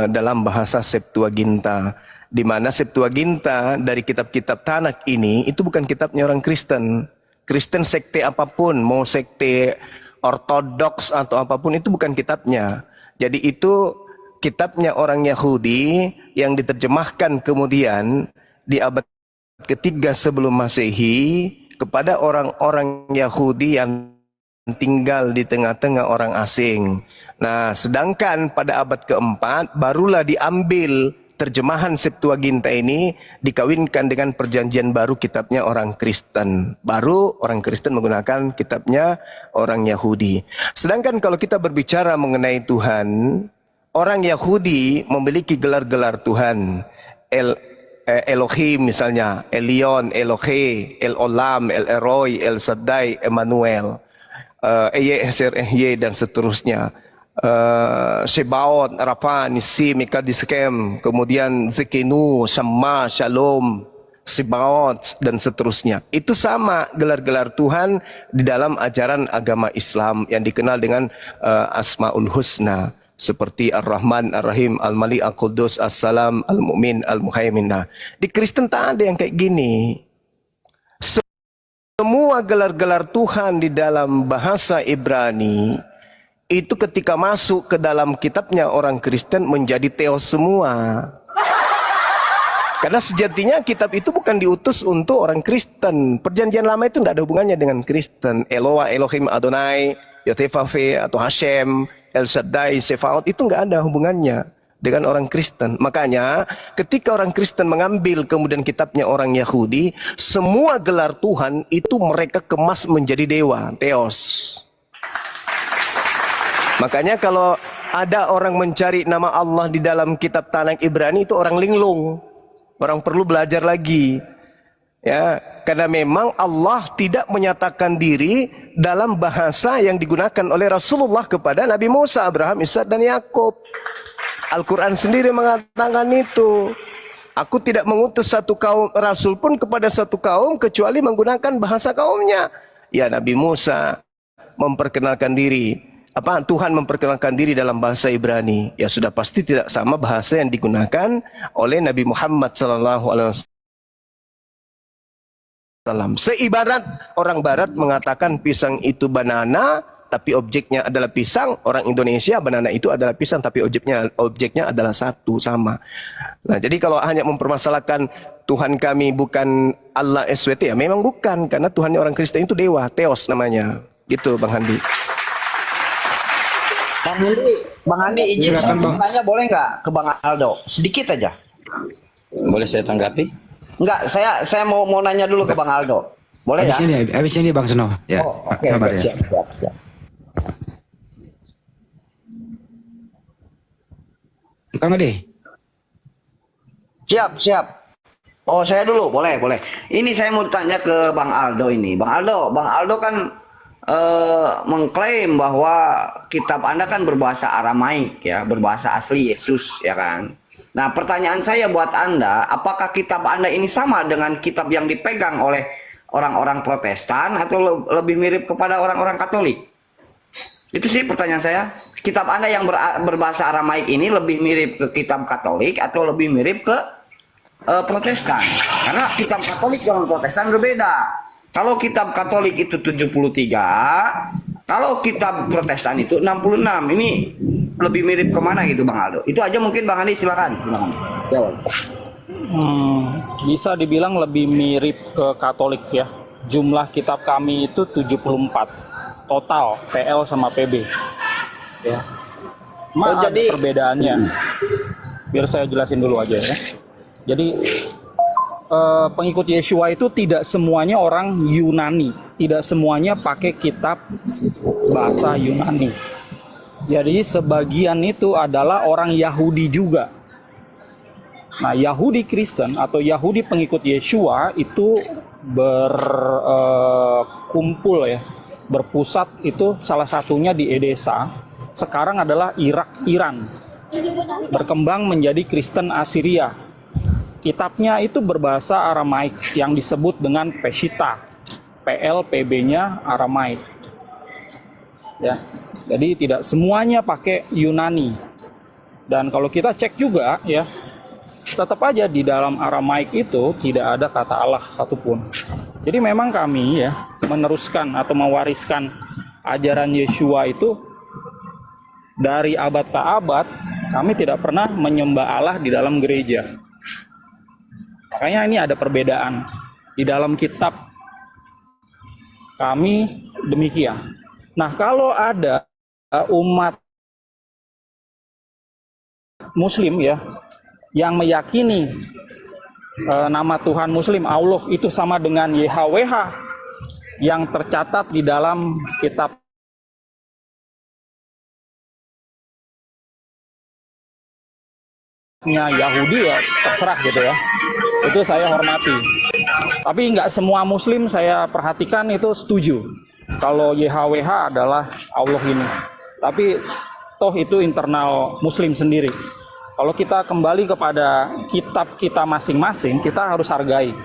dalam bahasa Septuaginta, di mana Septuaginta dari kitab-kitab Tanakh ini itu bukan kitabnya orang Kristen. Kristen sekte apapun, mau sekte ortodoks atau apapun, itu bukan kitabnya. Jadi itu kitabnya orang Yahudi yang diterjemahkan kemudian di abad ketiga sebelum Masehi kepada orang-orang Yahudi yang tinggal di tengah-tengah orang asing. Nah, sedangkan pada abad keempat barulah diambil terjemahan Septuaginta ini, dikawinkan dengan perjanjian baru kitabnya orang Kristen. Baru orang Kristen menggunakan kitabnya orang Yahudi. Sedangkan kalau kita berbicara mengenai Tuhan, orang Yahudi memiliki gelar-gelar Tuhan. Elohim misalnya, Elion, Elohe, El Olam, El Eroi, El Shaddai, Emmanuel, Eyezer, Ehye, dan seterusnya. Shebaot, Rafa, Nisi, Mikadiskem, kemudian Zekenu, Shama, Shalom, Shebaot, dan seterusnya. Itu sama gelar-gelar Tuhan di dalam ajaran agama Islam yang dikenal dengan Asmaul Husna, seperti Ar-Rahman, Ar-Rahim, Al-Malik, Al-Qudus, As-Salam, Al-Mu'min, Al-Muhaimin. Nah, di Kristen tak ada yang kayak gini. Semua gelar-gelar Tuhan di dalam bahasa Ibrani itu ketika masuk ke dalam kitabnya orang Kristen menjadi Theos semua. Karena sejatinya kitab itu bukan diutus untuk orang Kristen. Perjanjian lama itu tidak ada hubungannya dengan Kristen. Eloah, Elohim, Adonai, Yotefafe atau Hashem, El Shaddai, Sefaot, itu nggak ada hubungannya dengan orang Kristen. Makanya ketika orang Kristen mengambil kemudian kitabnya orang Yahudi, semua gelar Tuhan itu mereka kemas menjadi dewa, Theos. Makanya kalau ada orang mencari nama Allah di dalam kitab Tanakh Ibrani, itu orang linglung. Orang perlu belajar lagi. Ya, karena memang Allah tidak menyatakan diri dalam bahasa yang digunakan oleh Rasulullah kepada Nabi Musa, Abraham, Ishak, dan Yakub. Al-Quran sendiri mengatakan itu. Aku tidak mengutus satu kaum Rasul pun kepada satu kaum kecuali menggunakan bahasa kaumnya. Ya, Nabi Musa memperkenalkan diri. Tuhan memperkenalkan diri dalam bahasa Ibrani. Ya sudah pasti tidak sama bahasa yang digunakan oleh Nabi Muhammad SAW. Seibarat orang Barat mengatakan pisang itu banana, tapi objeknya adalah pisang. Orang Indonesia banana itu adalah pisang, tapi objeknya adalah satu, sama. Nah, jadi kalau hanya mempermasalahkan Tuhan kami bukan Allah SWT, ya memang bukan, karena Tuhannya orang Kristen itu dewa, Theos namanya. Gitu, Bang Handi. Bang Handi izin tanya boleh nggak ke Bang Aldo? Sedikit aja. Boleh saya tanggapi? Enggak, saya mau nanya dulu ke Bang Aldo. Boleh ya? Habis ini Bang Seno. Ya. Oh, oke, Ya. siap. Kang Ade. Siap. Oh, saya dulu, boleh. Ini saya mau tanya ke Bang Aldo ini. Bang Aldo kan mengklaim bahwa kitab Anda kan berbahasa Aramaik ya, berbahasa asli Yesus ya kan. Nah, pertanyaan saya buat Anda, apakah kitab Anda ini sama dengan kitab yang dipegang oleh orang-orang Protestan atau lebih mirip kepada orang-orang Katolik? Itu sih pertanyaan saya. Kitab Anda yang berbahasa Aramaik ini lebih mirip ke kitab Katolik atau lebih mirip ke Protestan? Karena kitab Katolik dengan Protestan berbeda. Kalau kitab Katolik itu 73, kalau kitab Protestan itu 66. Ini lebih mirip kemana gitu Bang Aldo? Itu aja mungkin Bang Andi, silakan. Jawab. Bisa dibilang lebih mirip ke Katolik ya. Jumlah kitab kami itu 74 total, PL sama PB. Ya. Ada jadi- perbedaannya. Biar saya jelasin dulu aja ya. Jadi pengikut Yeshua itu tidak semuanya orang Yunani, tidak semuanya pakai kitab bahasa Yunani. Jadi sebagian itu adalah orang Yahudi juga. Nah, Yahudi Kristen atau Yahudi pengikut Yeshua itu berkumpul ya, berpusat itu salah satunya di Edesa. Sekarang adalah Irak, Iran. Berkembang menjadi Kristen Assyria. Kitabnya itu berbahasa Aramaik yang disebut dengan Peshitta. PL PB-nya Aramaik. Ya. Jadi tidak semuanya pakai Yunani. Dan kalau kita cek juga ya, tetap aja di dalam Aramaik itu tidak ada kata Allah satupun. Jadi memang kami ya meneruskan atau mewariskan ajaran Yeshua itu dari abad ke abad. Kami tidak pernah menyembah Allah di dalam gereja. Makanya ini ada perbedaan. Di dalam kitab kami demikian. Nah, kalau ada umat Muslim ya yang meyakini nama Tuhan Muslim Allah itu sama dengan YHWH yang tercatat di dalam kitab Yahudi ya terserah gitu ya, itu saya hormati. Tapi nggak semua Muslim saya perhatikan itu setuju kalau YHWH adalah Allah ini. Tapi toh itu internal Muslim sendiri. Kalau kita kembali kepada kitab kita masing-masing, kita harus hargai.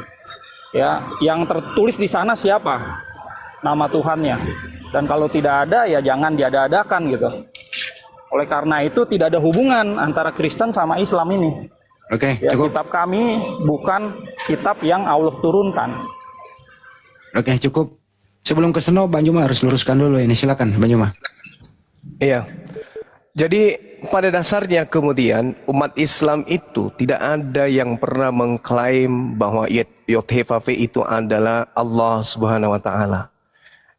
Ya, yang tertulis di sana siapa? Nama Tuhannya. Dan kalau tidak ada ya jangan diada-adakan gitu. Oleh karena itu tidak ada hubungan antara Kristen sama Islam ini. Oke, Ya, cukup. kitab kami bukan kitab yang Allah turunkan. Oke, cukup. Sebelum ke Seno, Bang Juma harus luruskan dulu ini. Silakan, Bang Juma. Iya. Jadi pada dasarnya kemudian umat Islam itu tidak ada yang pernah mengklaim bahwa Yod-Heh-Vav itu adalah Allah Subhanahu wa taala.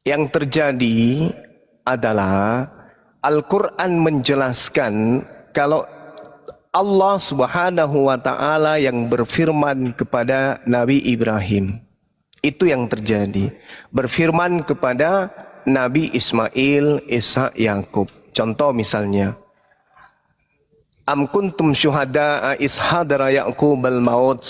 Yang terjadi adalah Al-Quran menjelaskan kalau Allah Subhanahu wa taala yang berfirman kepada Nabi Ibrahim. Itu yang terjadi. Berfirman kepada Nabi Ismail, Ishak, Yakub. Contoh misalnya, Am kuntum syuhada'a is hadara Yaqub al-maut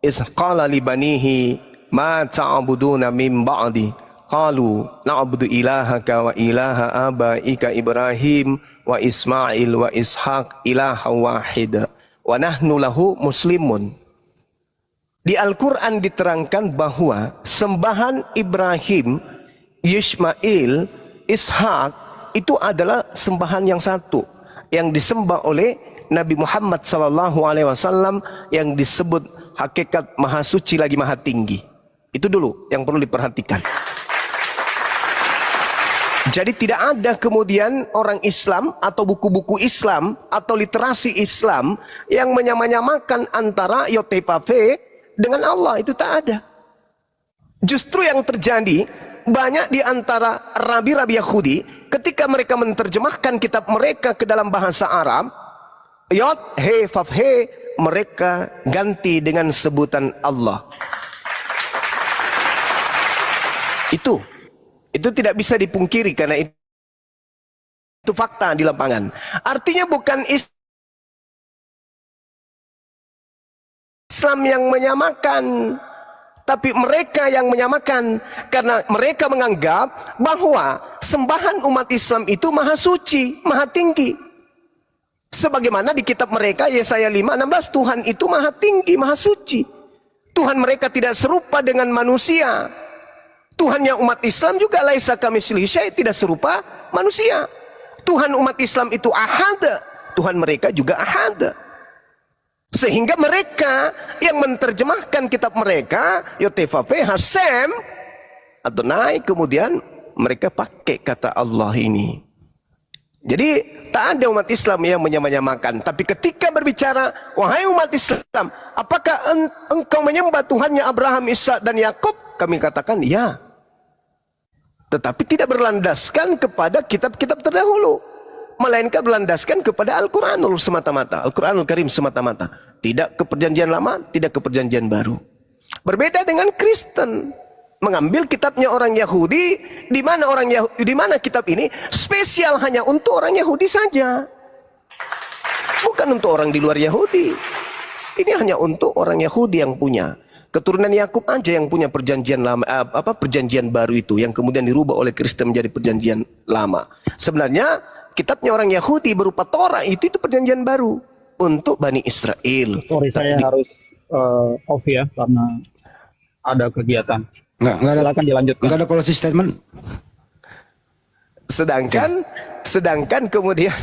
is qala li banihi ma ta'buduna min ba'di qalu na'budu ilahaka wa ilaha abaika Ibrahim wa Ismail wa Ishaq ilaha wahid wa nahnu lahu muslimun. Di Al-Quran diterangkan bahwa sembahan Ibrahim, Ismail, Ishak itu adalah sembahan yang satu yang disembah oleh Nabi Muhammad SAW yang disebut hakikat maha suci lagi maha tinggi. Itu dulu yang perlu diperhatikan. Jadi tidak ada kemudian orang Islam atau buku-buku Islam atau literasi Islam yang menyamakan antara Yod-Heh-Vav dengan Allah, itu tak ada. Justru yang terjadi banyak di antara rabi-rabi Yahudi ketika mereka menerjemahkan kitab mereka ke dalam bahasa Arab, Yod-Heh-Vav mereka ganti dengan sebutan Allah. Itu tidak bisa dipungkiri karena itu fakta di lapangan. Artinya bukan Islam yang menyamakan, tapi mereka yang menyamakan karena mereka menganggap bahwa sembahan umat Islam itu maha suci, maha tinggi. Sebagaimana di kitab mereka Yesaya 5:16, Tuhan itu maha tinggi, maha suci. Tuhan mereka tidak serupa dengan manusia. Tuhannya umat Islam juga laisa kamitslihi syai', tidak serupa manusia. Tuhan umat Islam itu ahad, Tuhan mereka juga ahad. Sehingga mereka yang menerjemahkan kitab mereka Yod-Heh-Vav Hasem Adonai, kemudian mereka pakai kata Allah ini. Jadi tak ada umat Islam yang menyamakan. Tapi ketika berbicara, wahai umat Islam, apakah engkau menyembah Tuhannya Abraham, Ishak dan Yakub? Kami katakan ya. Tetapi tidak berlandaskan kepada kitab-kitab terdahulu, melainkan berlandaskan kepada Al-Quranul semata-mata, Al-Quranul Karim semata-mata. Tidak ke perjanjian lama, tidak ke perjanjian baru. Berbeda dengan Kristen, mengambil kitabnya orang Yahudi, di mana kitab ini spesial hanya untuk orang Yahudi saja, bukan untuk orang di luar Yahudi. Ini hanya untuk orang Yahudi yang punya. Keturunan Yakub aja yang punya perjanjian lama, perjanjian baru itu, yang kemudian dirubah oleh Kristen menjadi perjanjian lama. Sebenarnya kitabnya orang Yahudi berupa Torah itu perjanjian baru untuk Bani Israel. Sorry, saya harus off ya karena ada kegiatan. Enggak ada. Silakan dilanjutkan. Enggak ada closing statement. Sedangkan kemudian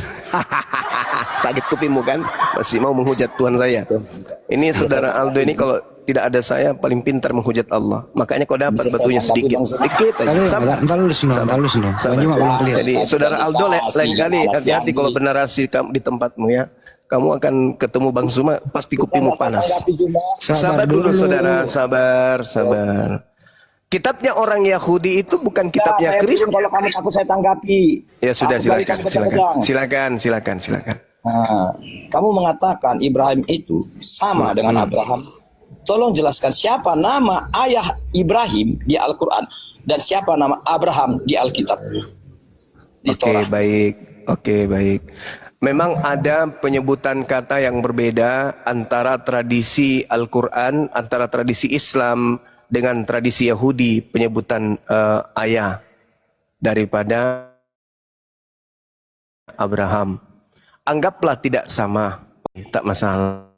sakit kupingmu kan, masih mau menghujat Tuhan saya. Ini saudara Aldo ini kalau tidak ada saya paling pintar menghujat Allah. Makanya kau dapat batunya sedikit aja. Entar lu sini. Jadi saudara Aldo lain kali hati-hati kalau bernarasi di tempatmu ya. Kamu akan ketemu Bang Zuma, pasti kupingmu panas. Sabar dulu saudara, sabar. Kitabnya orang Yahudi itu bukan kitabnya Kristen. Kalau kamu takut saya tanggapi. Ya sudah, silakan. Nah, kamu mengatakan Ibrahim itu sama dengan Abraham. Tolong jelaskan siapa nama ayah Ibrahim di Al-Quran dan siapa nama Abraham di Alkitab. Oke, baik. Memang ada penyebutan kata yang berbeda antara tradisi Al-Quran, antara tradisi Islam dengan tradisi Yahudi, penyebutan ayah daripada Abraham. Anggaplah tidak sama, tak masalah.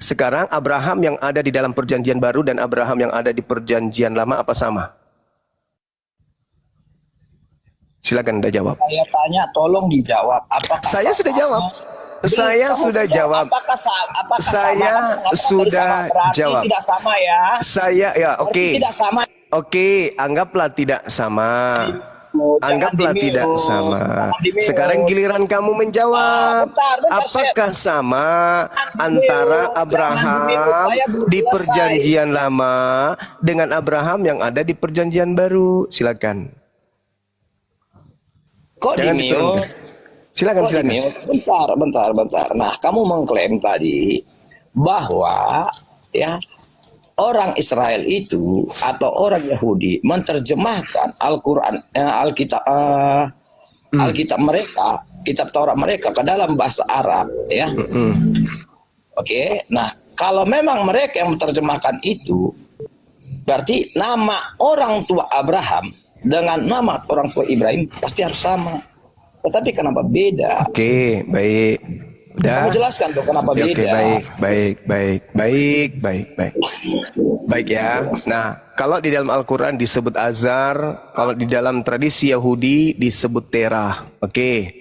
Sekarang Abraham yang ada di dalam perjanjian baru dan Abraham yang ada di perjanjian lama apa sama? Silakan Anda jawab. Saya tanya, tolong dijawab. Apakah saya sudah jawab. Saya sudah jawab. Apakah saya sudah jawab. Tidak sama ya. Saya ya oke. Tidak sama. Oke, anggaplah tidak sama. Anggaplah tidak sama. Sekarang giliran kamu menjawab. Apakah sama antara Abraham di perjanjian lama dengan Abraham yang ada di perjanjian baru? Silakan. Kok Jangan di-mute? Silakan. Bentar. Nah, kamu mengklaim tadi bahwa ya orang Israel itu atau orang Yahudi menerjemahkan Al-Quran, Alkitab mereka, kitab Taurat mereka ke dalam bahasa Arab, ya. Oke. Nah, kalau memang mereka yang menerjemahkan itu, berarti nama orang tua Abraham dengan nama orang tua Ibrahim pasti harus sama. Tetapi kenapa beda? Oke, baik. Udah. Kamu jelaskan dong kenapa beda. Oke, baik. Baik ya. Nah, kalau di dalam Al-Quran disebut Azar, kalau di dalam tradisi Yahudi disebut Terah. Oke.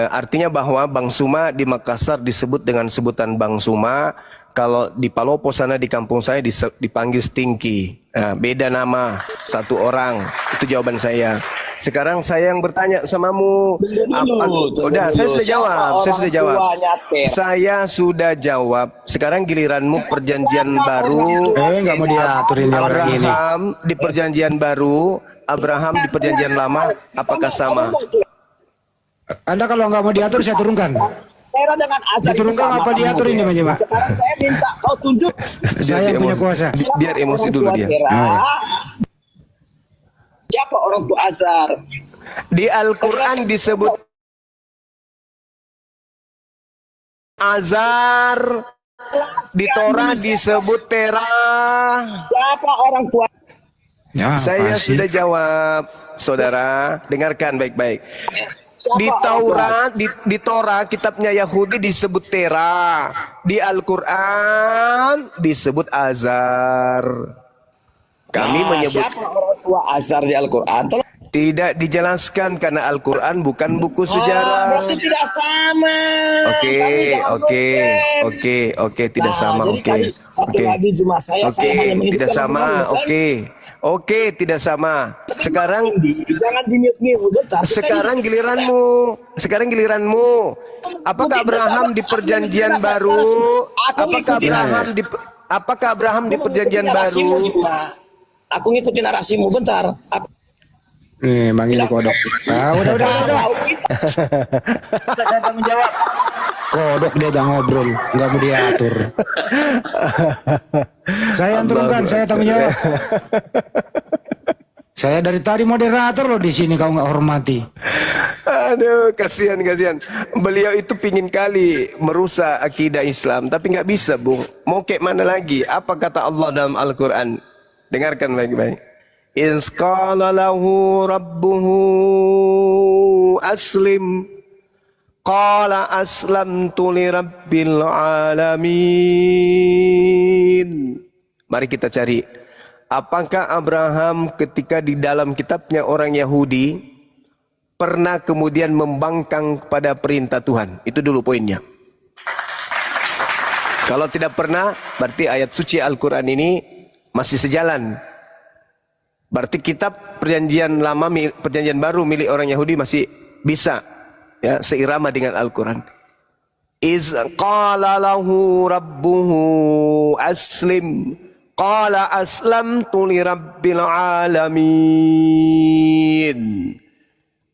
Artinya bahwa Bang Suma di Makassar disebut dengan sebutan Bang Suma. Kalau di Palopo sana di kampung saya dipanggil Stinky. Beda nama, satu orang. Itu jawaban saya. Sekarang saya yang bertanya samamu. Saya sudah jawab. Sekarang giliranmu perjanjian baru. Nggak mau diaturin orang ini. Abraham di perjanjian baru, Abraham di perjanjian lama, apakah sama? Anda kalau nggak mau diatur saya turunkan. Dengan azar diturunkan apa diatur ini Pak? Sekarang saya minta kau tunjuk. Saya yang punya kuasa. Biar emosi dulu dia. Siapa orang tua Azar? Di Al-Quran disebut Azar, di Torah disebut Terah. Siapa orang tua? Ya, saya sudah jawab, saudara. Dengarkan baik-baik. Di Taurat, di Torah, kitabnya Yahudi disebut Terah. Di Al-Quran disebut Azar. Kami menyebut siapa orang tua Azar di Al-Quran? Tidak dijelaskan karena Al-Quran bukan buku sejarah. Masih tidak sama. Oke, tidak sama. Oke, tidak sama. Oke, tidak sama. Sekarang jangan di mute bentar. Sekarang giliranmu. Apakah Abraham di perjanjian baru? Apakah Abraham di perjanjian baru? Aku ngikutin narasimu bentar. Nih, Bang ini kodok. Udah. Saya tanggung jawab. Kodok dia jangan ngobrol, nggak mau diatur. Saya yang turunkan, saya tanggung jawab. Saya dari tadi moderator loh di sini, kau nggak hormati. Aduh, kasihan. Beliau itu pingin kali merusak akidah Islam, tapi nggak bisa, Bung. Mau kayak mana lagi? Apa kata Allah dalam Al-Quran? Dengarkan baik-baik. Iz qala lahu rabbuhu aslim qala aslamtu li rabbil alamin. Mari kita cari. Apakah Abraham ketika di dalam kitabnya orang Yahudi pernah kemudian membangkang pada perintah Tuhan? Itu dulu poinnya. Kalau tidak pernah, berarti ayat suci Al-Quran ini masih sejalan. Berarti kitab perjanjian lama, perjanjian baru milik orang Yahudi masih bisa, ya, seirama dengan Al-Quran. Iz qala lahu rabbuhu aslim qala aslamtu li rabbil alamin.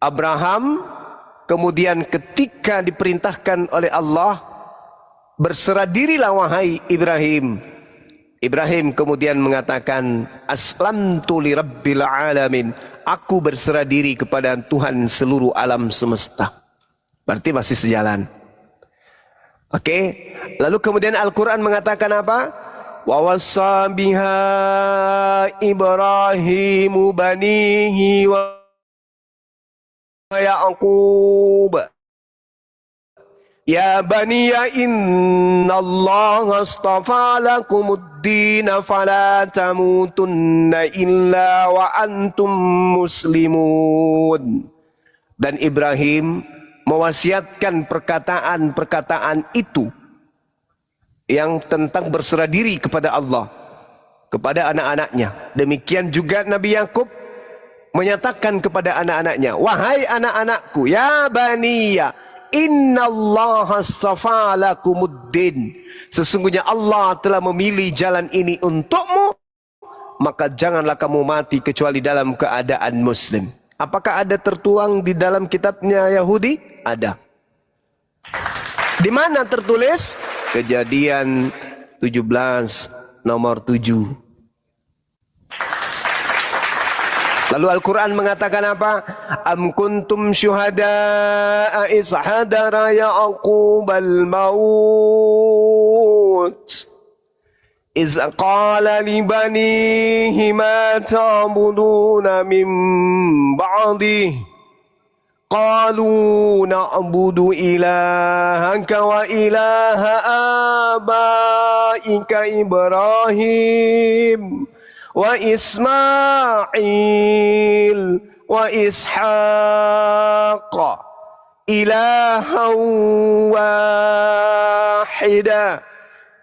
Abraham kemudian ketika diperintahkan oleh Allah, berserah dirilah wahai Ibrahim. Ibrahim kemudian mengatakan, aslamtu li rabbil alamin. Aku berserah diri kepada Tuhan seluruh alam semesta. Berarti masih sejalan. Oke. Lalu kemudian Al-Quran mengatakan apa? Wa wassa biha Ibrahimu banihi wa Ya'qub. Ya baniya innallaha astafa lakumuddin fala tamutunna illa wa antum muslimun. Dan Ibrahim mewasiatkan perkataan-perkataan itu yang tentang berserah diri kepada Allah, kepada anak-anaknya. Demikian juga Nabi Yakub menyatakan kepada anak-anaknya, wahai anak-anakku, ya baniya innallaha astafa lakumuddin. Sesungguhnya Allah telah memilih jalan ini untukmu, maka janganlah kamu mati kecuali dalam keadaan muslim. Apakah ada tertuang di dalam kitabnya Yahudi? Ada. Di mana tertulis? Kejadian 17 nomor 7. Lalu Al-Quran mengatakan apa? Am kuntum syuhada'a is hadara Ya'qubal maut iz qala li banihi ma ta'buduna min ba'dih qalu na'budu ilahaka wa ilaha abaika Ibrahim wa Ismail wa Ishaq ilahan wahida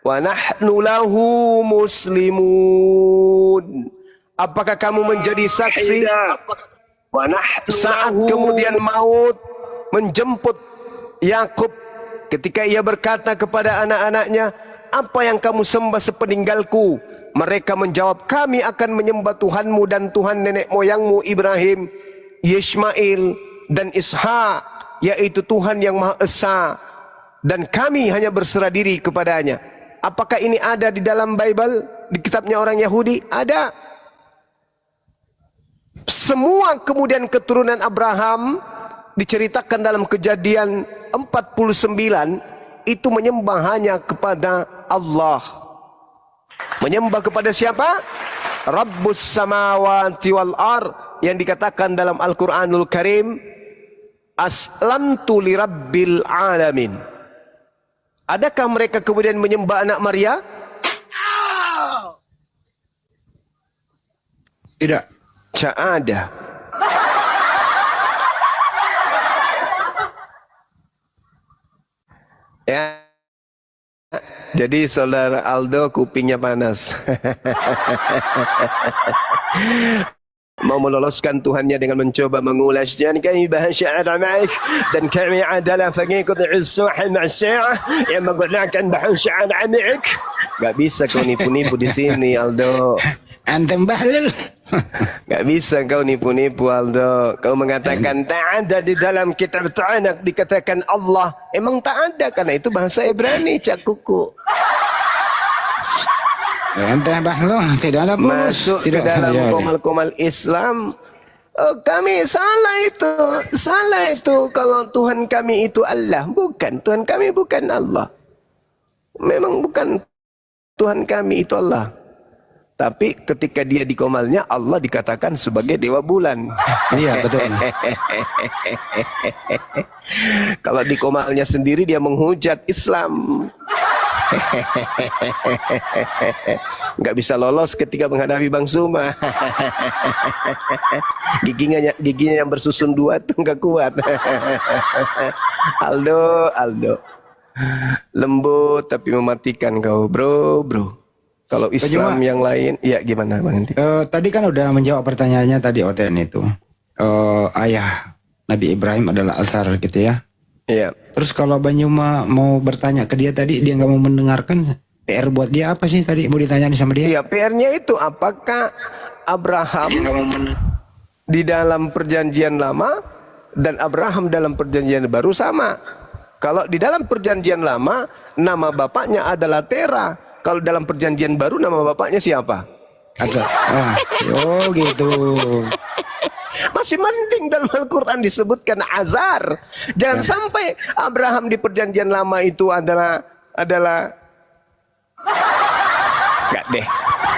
wa nahnu lahu muslimun. Apakah kamu menjadi saksi saat kemudian maut menjemput Yakub ketika ia berkata kepada anak-anaknya, apa yang kamu sembah sepeninggalku? Mereka menjawab, kami akan menyembah Tuhanmu dan Tuhan nenek moyangmu Ibrahim, Ismail dan Ishak, yaitu Tuhan yang Maha Esa, dan kami hanya berserah diri kepadanya. Apakah ini ada di dalam Bible, di kitabnya orang Yahudi? Ada. Semua kemudian keturunan Abraham diceritakan dalam Kejadian 49 itu menyembah hanya kepada Allah. Menyembah kepada siapa? Rabbus samawati wal ar, yang dikatakan dalam Al-Quranul Karim, aslamtu li rabbil alamin. Adakah mereka kemudian menyembah anak Maria? Tidak. Tak ada. Ya. Jadi saudara Aldo kupingnya panas. mau meloloskan Tuhannya dengan mencoba mengulasnya. Kami bahasa Aramaik dan kami adalah pengikut Usuh Ma'siyah yang menggunakan bahasa Aramaik. Gak bisa kau nipu-nipu di sini, Aldo. Antum bahlil. Gak bisa kau nipu-nipu, Aldo. Kau mengatakan tak ada di dalam kitab Ta'anak dikatakan Allah. Emang tak ada, karena itu bahasa Ibrani, Cak Kuku. Antum bahlil, tidak ada bos. Masuk ke dalam komal-komal Islam. Oh, kami salah itu kalau Tuhan kami itu Allah. Bukan, Tuhan kami bukan Allah. Memang bukan Tuhan kami itu Allah. Tapi ketika dia di komalnya, Allah dikatakan sebagai dewa bulan. Iya, betul. Kalau di komalnya sendiri dia menghujat Islam. Nggak bisa lolos ketika menghadapi Bang Suma. giginya yang bersusun dua tuh nggak kuat. Aldo lembut tapi mematikan kau, bro. Kalau Islam yang lain, ya gimana Bang Andi? Tadi kan udah menjawab pertanyaannya tadi OTN itu. Ayah Nabi Ibrahim adalah Azhar gitu ya. Iya. Terus kalau Banyuma mau bertanya ke dia tadi, dia nggak mau mendengarkan. PR buat dia apa sih tadi mau ditanya sama dia? Iya, PR-nya itu apakah Abraham di dalam perjanjian lama dan Abraham dalam perjanjian baru sama? Kalau di dalam perjanjian lama nama bapaknya adalah Tera. Kalau dalam perjanjian baru nama bapaknya siapa? Azhar. Oh gitu. Masih mending dalam Al-Quran disebutkan Azhar. Jangan sampai Abraham di perjanjian lama itu adalah Gak deh,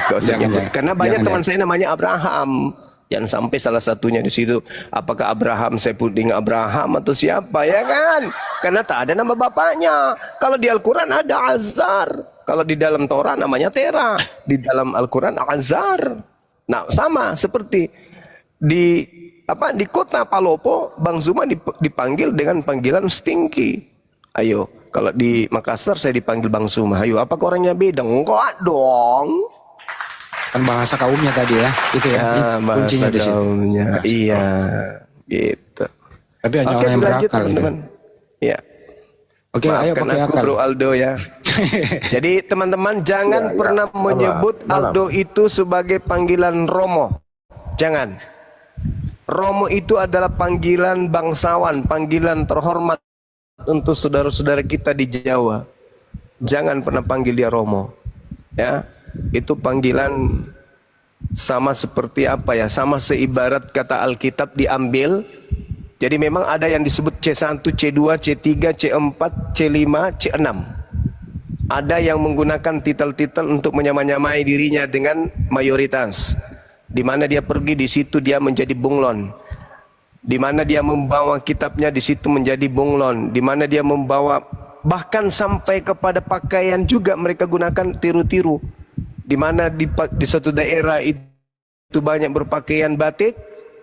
gak usah nyebut. Karena banyak teman saya namanya Abraham. Jangan sampai salah satunya di situ. Apakah Abraham Saipudin Abraham atau siapa, ya kan? Karena tak ada nama bapaknya. Kalau di Al-Quran ada Azhar. Kalau di dalam Torah namanya Tera. Di dalam Al-Quran Azhar. Nah, sama seperti di kota Palopo, Bang Zuma dipanggil dengan panggilan Stinky. Ayo, kalau di Makassar saya dipanggil Bang Zuma. Ayo, apa orangnya beda? Enggak dong. Kan bahasa kaumnya tadi ya, itu ya. Bahasa kaumnya. Iya, gitu. Tapi hanya orang yang berakal. Teman-teman. Iya. Oke, ayo pakai aku akal. Bro Aldo ya. Jadi teman-teman jangan pernah menyebut Aldo itu sebagai panggilan Romo. Jangan. Romo itu adalah panggilan bangsawan, panggilan terhormat untuk saudara-saudara kita di Jawa. Jangan pernah panggil dia Romo. Ya, itu panggilan sama seperti apa ya? Sama seibarat kata Alkitab diambil. Jadi memang ada yang disebut C1, C2, C3, C4, C5, C6. Ada yang menggunakan titel-titel untuk menyamai-nyamai dirinya dengan mayoritas. Di mana dia pergi, di situ dia menjadi bunglon. Di mana dia membawa kitabnya, di situ menjadi bunglon. Di mana dia membawa, bahkan sampai kepada pakaian juga mereka gunakan tiru-tiru. Di mana di suatu daerah itu banyak berpakaian batik,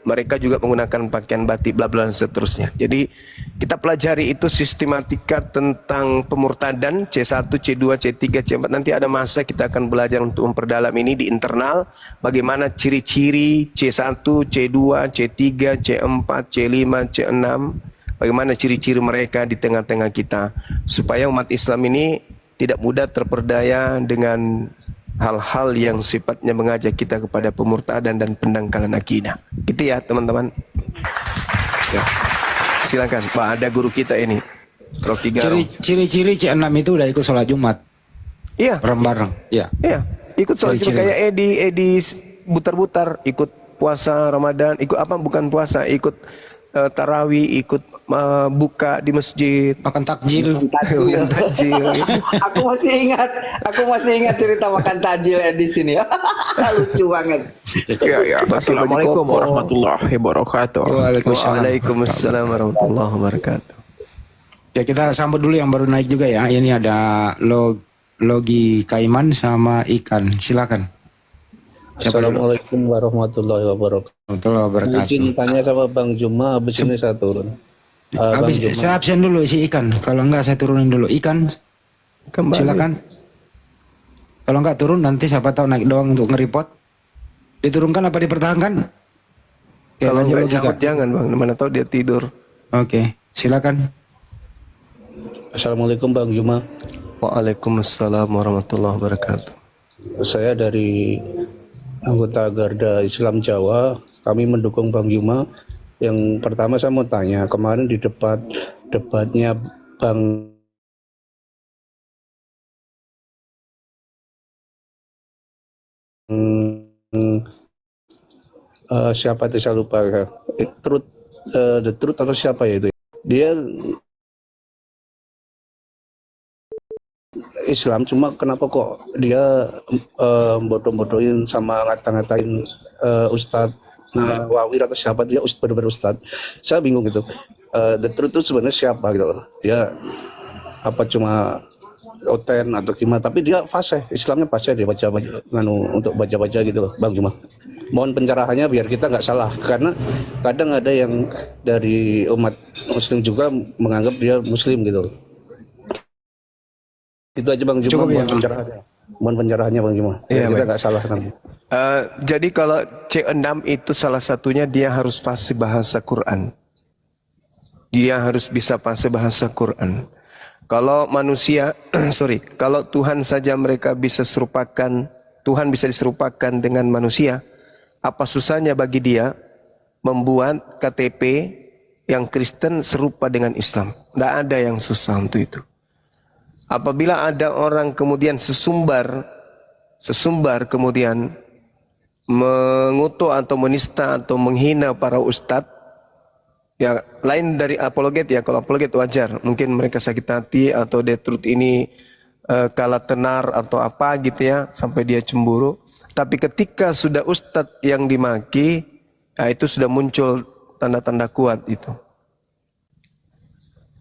mereka juga menggunakan pakaian batik, bla bla dan seterusnya. Jadi kita pelajari itu sistematika tentang pemurtadan C1, C2, C3, C4. Nanti ada masa kita akan belajar untuk memperdalam ini di internal. Bagaimana ciri-ciri C1, C2, C3, C4, C5, C6. Bagaimana ciri-ciri mereka di tengah-tengah kita. Supaya umat Islam ini tidak mudah terperdaya dengan hal-hal yang sifatnya mengajak kita kepada pemurtadan dan pendangkalan akidah. Gitu ya teman-teman. Ya. Silakan Pak, ada guru kita ini Rocky Garong. Ciri-ciri C6 itu udah ikut sholat Jumat. Iya. Bareng-bareng. Iya. Iya. Ikut sholat Jumat kayak Edi butar-butar, ikut puasa Ramadan, ikut apa bukan puasa, ikut tarawih, ikut buka di masjid, makan takjil. Makan takjil. aku masih ingat cerita makan takjil di sini. Lucu banget. Ya. Assalamualaikum warahmatullahi wabarakatuh. Waalaikumsalam warahmatullahi wabarakatuh. Ya, kita sambut dulu yang baru naik juga ya. Ini ada Logi Kaiman sama Ikan. Silakan. Assalamualaikum warahmatullahi wabarakatuh. Izin tanya sama Bang Juma, habis ini saya turun. Habis saya absen dulu si Ikan. Kalau enggak saya turunin dulu. Ikan, kembali. Silakan. Kalau enggak turun nanti siapa tahu naik doang untuk nge-report. Diturunkan apa dipertahankan? Kalau lanjut nggak logika. jawab jangan bang, mana tahu dia tidur. Oke, silakan. Assalamualaikum Bang Juma. Waalaikumsalam warahmatullahi wabarakatuh. Saya dari anggota Garda Islam Jawa. Kami mendukung Bang Juma. Yang pertama saya mau tanya, kemarin di debatnya Bang siapa itu saya lupa, The Truth atau siapa ya itu? Dia Islam, cuma kenapa kok dia bodoh-bodohin sama ngata-ngatain Ustadz Nawawi atau siapa, dia benar-benar Ustadz. Saya bingung gitu. The Truth itu sebenarnya siapa gitu loh. Dia apa cuma oten atau gimana, tapi dia fasih, Islamnya fasih, dia baca untuk baca-baca gitu loh Bang Juma. Mohon pencerahannya biar kita nggak salah, karena kadang ada yang dari umat Muslim juga menganggap dia Muslim gitu loh. Itu aja Bang Juma. Cukup, ya, mohon pencerahannya. Mohon pencerahannya Bang Juma. Biar Iya, kita baik. nggak salah nanti. Jadi kalau C6 itu salah satunya dia harus fasih bahasa Quran. Dia harus bisa fasih bahasa Quran. Kalau manusia, kalau Tuhan saja mereka bisa serupakan, Tuhan bisa diserupakan dengan manusia, apa susahnya bagi dia membuat KTP yang Kristen serupa dengan Islam? Tidak ada yang susah untuk itu. Apabila ada orang kemudian sesumbar kemudian mengutuk atau menista atau menghina para ustadz, ya lain dari apologet ya. Kalau apologet wajar, mungkin mereka sakit hati atau The Truth ini kalah tenar atau apa gitu ya, sampai dia cemburu. Tapi ketika sudah ustadz yang dimaki, ya itu sudah muncul tanda-tanda kuat itu.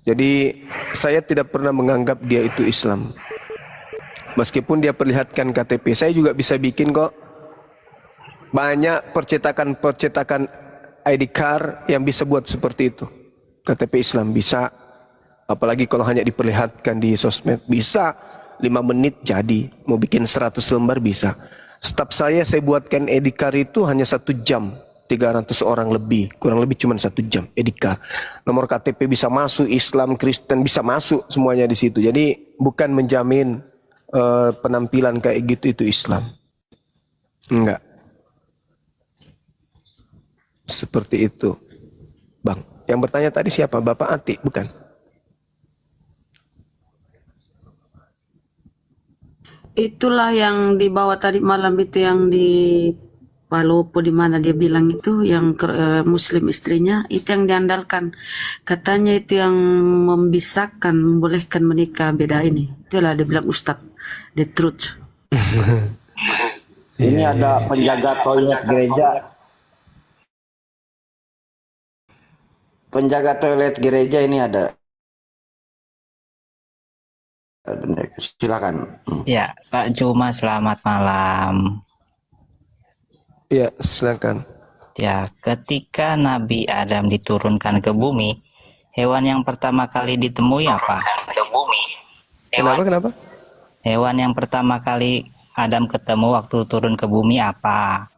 Jadi saya tidak pernah menganggap dia itu Islam. Meskipun dia perlihatkan KTP, saya juga bisa bikin kok banyak percetakan ID card yang bisa buat seperti itu. KTP Islam bisa, apalagi kalau hanya diperlihatkan di sosmed, bisa 5 menit jadi. Mau bikin 100 lembar bisa. Staf saya buatkan ID card itu hanya 1 jam. 300 orang lebih, kurang lebih cuma 1 jam ID card. Nomor KTP bisa masuk, Islam, Kristen bisa masuk semuanya di situ. Jadi bukan menjamin penampilan kayak gitu itu Islam. Enggak. Seperti itu, Bang. Yang bertanya tadi siapa? Bapak Ati, bukan? Itulah yang dibawa tadi malam itu, yang di Palopo, di mana dia bilang itu yang Muslim istrinya itu yang diandalkan. Katanya itu yang membisakkan, membolehkan menikah beda ini. Itulah dia bilang Ustadz The Truth. Ini ada penjaga toilet gereja. Penjaga toilet gereja ini ada. Silakan. Ya, Pak Juma, selamat malam. Ya, silakan. Ya, ketika Nabi Adam diturunkan ke bumi, hewan yang pertama kali ditemui apa? Kenapa? Hewan yang pertama kali Adam ketemu waktu turun ke bumi apa?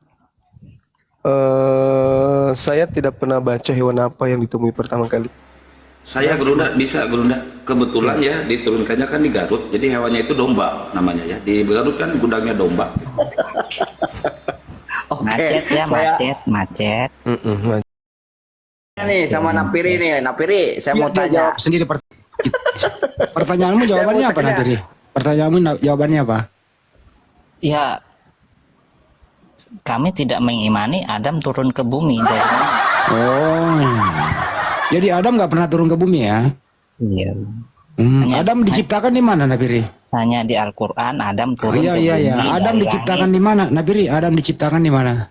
Saya tidak pernah baca hewan apa yang ditemui pertama kali. Saya Gerunda bisa Gerunda. Kebetulan ya diturunkannya kan di Garut. Jadi hewannya itu domba namanya ya. Di Garut kan gudangnya domba. Macet ya, macet. Nih sama Napiri nih, Napiri, saya mau tanya. Jawab sendiri pertanyaanmu jawabannya apa Napiri? Pertanyaanmu jawabannya apa? Ya, kami tidak mengimani Adam turun ke bumi. Jadi Adam nggak pernah turun ke bumi ya? Iya. Adam diciptakan di mana Nabiri? Hanya di Al-Quran Adam turun ke bumi. Iya. Adam diciptakan di mana Nabiri? Adam diciptakan di mana?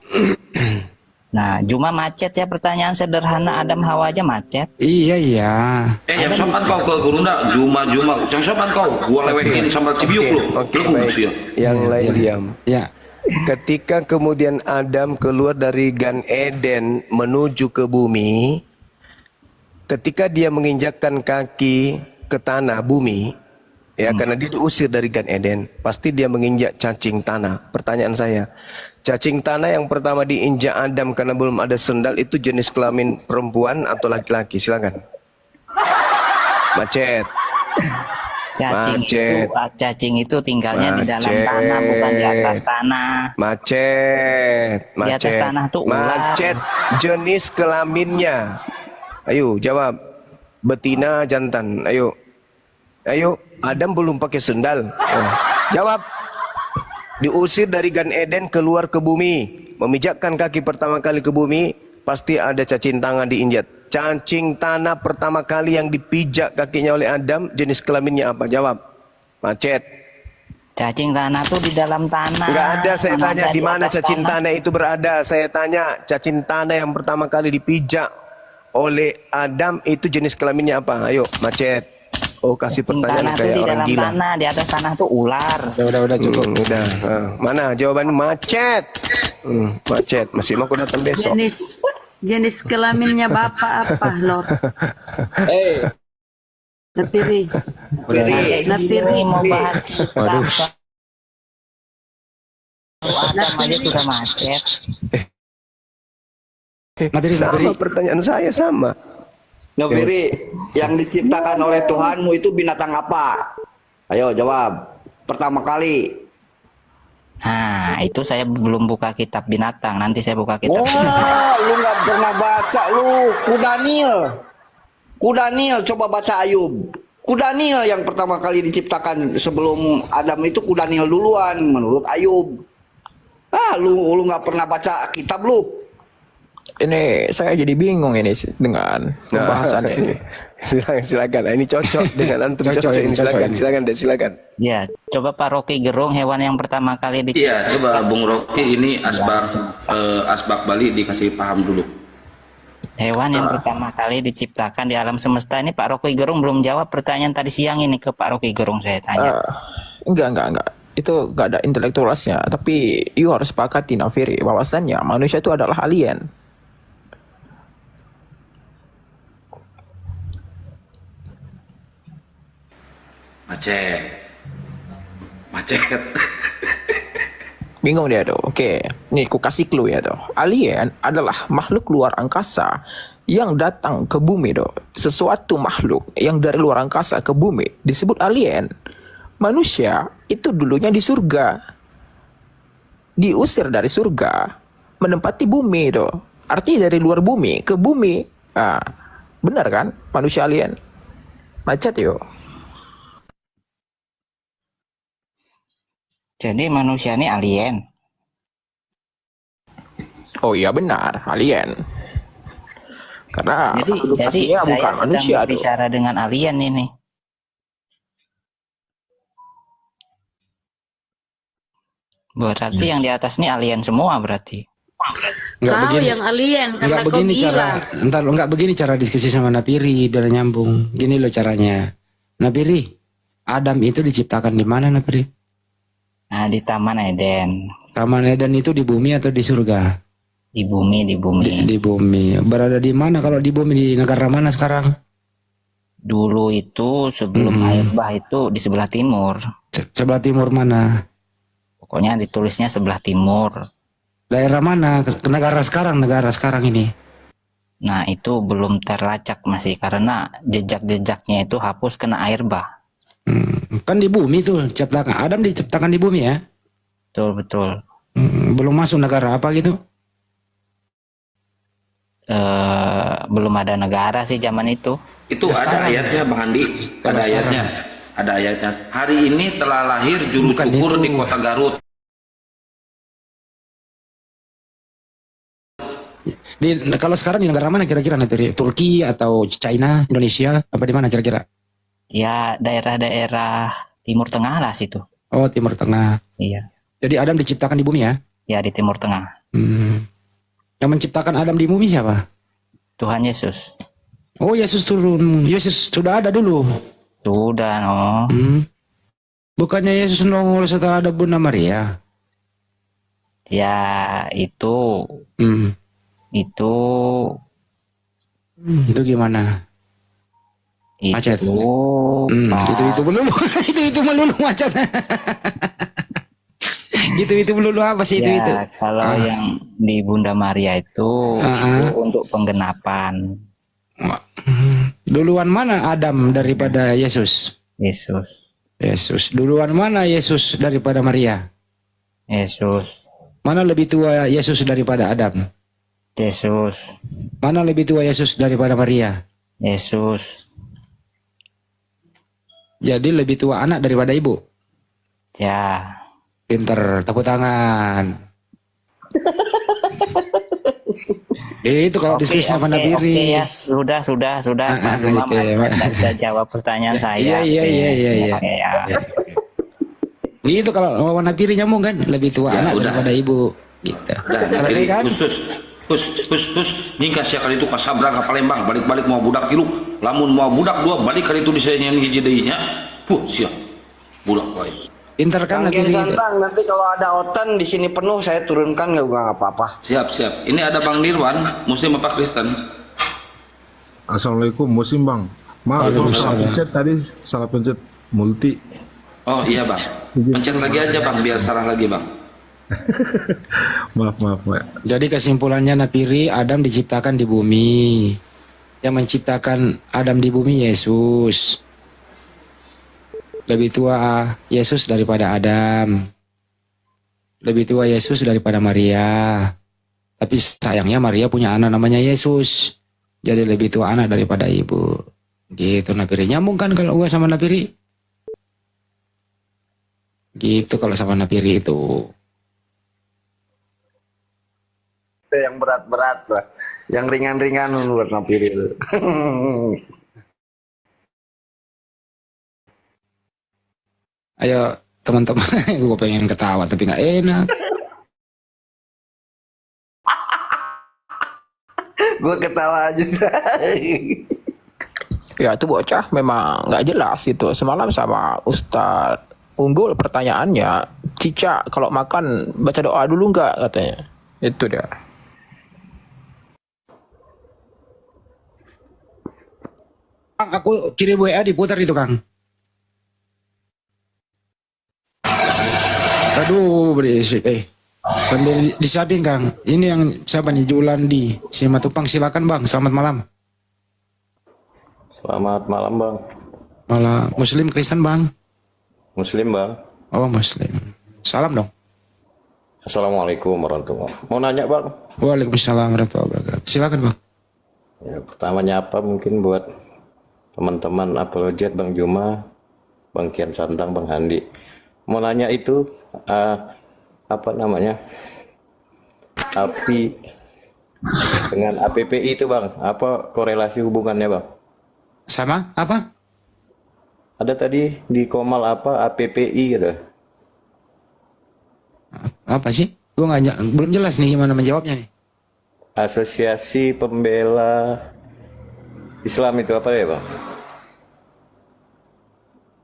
Nah, Juma macet ya, pertanyaan sederhana, Adam Hawa aja macet. Iya. Yang sopan kau ke Gerunda, Juma. Yang sopan kau, gua lewekin sambal Cibiuk lu. Oke, baik. Yang lain diam. Ya. Ketika kemudian Adam keluar dari Gan Eden menuju ke bumi, ketika dia menginjakkan kaki ke tanah bumi, Ya, karena dia diusir dari Gan Eden, pasti dia menginjak cacing tanah. Pertanyaan saya, cacing tanah yang pertama diinjak Adam karena belum ada sendal itu jenis kelamin perempuan atau laki-laki? Silakan. Macet. Cacing itu tinggalnya di dalam tanah, bukan di atas tanah. Macet. Di atas tanah tuh ular. Macet. Jenis kelaminnya. Ayo jawab. Betina, jantan. Ayo. Adam belum pakai sendal. Jawab. Diusir dari Gan Eden keluar ke bumi, memijakkan kaki pertama kali ke bumi, pasti ada cacing tangan diinjak. Cacing tanah pertama kali yang dipijak kakinya oleh Adam, jenis kelaminnya apa? Jawab. Macet. Cacing tanah tuh di dalam tanah. Enggak ada, saya tanya di mana cacing tanah itu berada. Saya tanya, cacing tanah yang pertama kali dipijak oleh Adam itu jenis kelaminnya apa? Ayo, Macet. Oh, kasih pertanyaan kayak orang gila. Tanah, di atas tanah tuh ular. Udah cukup. Mana jawaban? Macet. Macet. Masih mau aku datang besok. Jenis kelaminnya bapak apa, Lord? Napiri mau bahas Adam aja sudah macet. Sama pertanyaan saya sama. Napiri, yang diciptakan oleh Tuhanmu itu binatang apa? Ayo jawab. Pertama kali. Nah, itu saya belum buka kitab binatang. Nanti saya buka kitab binatang. Lu nggak pernah baca lu. Kudanil, coba baca Ayub. Kudanil yang pertama kali diciptakan sebelum Adam itu Kudanil duluan menurut Ayub. Lu nggak pernah baca kitab lu. Ini saya jadi bingung ini dengan pembahasan ini. Silakan. Ini cocok dengan antum cocok ini. Silakan. Ya, coba Pak Rocky Gerung, hewan yang pertama kali Iya, coba Bung Rocky ini asbak Bali dikasih paham dulu. Hewan yang pertama kali diciptakan di alam semesta ini Pak Rocky Gerung belum jawab pertanyaan tadi siang ini ke Pak Rocky Gerung saya tanya. Enggak. Itu enggak ada intelektualisnya, tapi you harus sepakati Nafiri bahwasannya manusia itu adalah alien. Macet. Bingung dia tuh. Oke, nih ku kasih clue ya tuh. Alien adalah makhluk luar angkasa yang datang ke bumi tuh. Sesuatu makhluk yang dari luar angkasa ke bumi disebut alien. Manusia itu dulunya di surga, diusir dari surga, menempati bumi tuh. Artinya dari luar bumi ke bumi. Benar kan? Manusia alien. Macet yuk. Jadi manusia ini alien. Oh iya benar, alien. Karena jadi saya bukan sedang manusia berbicara dengan alien ini. Berarti yang di atas ini alien semua berarti. Kau yang alien karena kau gila. Enggak begini cara diskusi sama Napiri biar nyambung. Gini loh caranya. Napiri, Adam itu diciptakan di mana Napiri? Nah, di Taman Eden. Taman Eden itu di bumi atau di surga? Di bumi. Di bumi. Berada di mana kalau di bumi? Di negara mana sekarang? Dulu itu sebelum air bah itu di sebelah timur. Sebelah timur mana? Pokoknya ditulisnya sebelah timur. Daerah mana? Negara sekarang ini. Nah, itu belum terlacak masih karena jejak-jejaknya itu hapus kena air bah. Kan di bumi tuh ciptakan. Adam diciptakan di bumi ya? Betul. Belum masuk negara apa gitu? Belum ada negara sih zaman itu. Itu ada ayatnya Bang Andi. Ada ayatnya. Hari ini telah lahir juru cukur di kota Garut. Kalau sekarang di negara mana kira-kira nanti? Turki atau China, Indonesia, apa di mana kira-kira? Ya daerah-daerah Timur Tengah lah situ. Oh Timur Tengah. Iya. Jadi Adam diciptakan di bumi ya? Ya di Timur Tengah. Yang menciptakan Adam di bumi siapa? Tuhan Yesus. Oh Yesus turun. Yesus sudah ada dulu. Sudah no. Bukannya Yesus nongol setelah ada Bunda Maria? Ya itu. Itu gimana? macet. Itu Itu melulu. itu melulu macet. itu melulu apa sih ya, itu? kalau yang di Bunda Maria itu untuk penggenapan. Duluan mana Adam daripada Yesus? Yesus. Duluan mana Yesus daripada Maria? Yesus. Mana lebih tua Yesus daripada Adam? Yesus. Mana lebih tua Yesus daripada Maria? Yesus. Jadi lebih tua anak daripada ibu? Ya. Pinter, tepuk tangan. Itu kalau diskusi sama Nabiri. Oke, ya, sudah. Mas Bima nggak bisa jawab pertanyaan saya. Iya. Oke, ya. Gitu kalau lawan Nabiri nyambung kan, lebih tua anak daripada ibu. Gitu. Selesai kan? Khusus nyingkas ya kali itu kasabrak ke Palembang balik-balik mau budak tilu lamun mau budak dua balik kali itu disayangin hiji deui-nya siap budak wae pinter kan Kang Santang, nanti kalau ada oten di sini penuh saya turunkan nggak apa-apa. Siap ini ada Bang Nirwan Muslim apa Kristen. Assalamualaikum, Muslim Bang. Maaf salah pencet tadi, salah pencet multi. Oh iya Bang, pencet lagi aja Bang biar salah lagi Bang. maaf. Jadi kesimpulannya Nabiri, Adam diciptakan di bumi. Yang menciptakan Adam di bumi Yesus. Lebih tua Yesus daripada Adam. Lebih tua Yesus daripada Maria. Tapi sayangnya Maria punya anak namanya Yesus. Jadi lebih tua anak daripada ibu. Gitu Nabiri. Nyambung kan kalau gua sama Nabiri? Gitu kalau sama Nabiri itu. Yang berat-berat lah, yang ringan-ringan menurut Nabiri. Ayo teman-teman, gue pengen ketawa tapi nggak enak. Gue ketawa aja. Ya itu bocah memang nggak jelas itu. Semalam sama Ustadz Unggul pertanyaannya, Cica kalau makan baca doa dulu nggak katanya. Itu dia. Aku kirim WA diputar itu Kang. Aduh berisik sambil disiapin Kang. Ini yang siapa nih Julandi Simatupang, silakan Bang. Selamat malam. Selamat malam Bang. Malam. Muslim Kristen Bang? Muslim Bang. Oh Muslim. Salam dong. Assalamualaikum warahmatullahi wabarakatuh. Mau nanya Bang? Waalaikumsalam warahmatullahi wabarakatuh. Silakan Bang. Ya, pertamanya apa mungkin buat teman-teman apologet Bang Juma, Bang Kian Santang, Bang Handi. Mau nanya itu apa namanya? API dengan APPI itu Bang, apa korelasi hubungannya Bang? Sama apa? Ada tadi di Komal apa APPI gitu. Apa sih? Gue nggak belum jelas nih gimana menjawabnya nih. Asosiasi Pembela Islam itu apa ya Bang?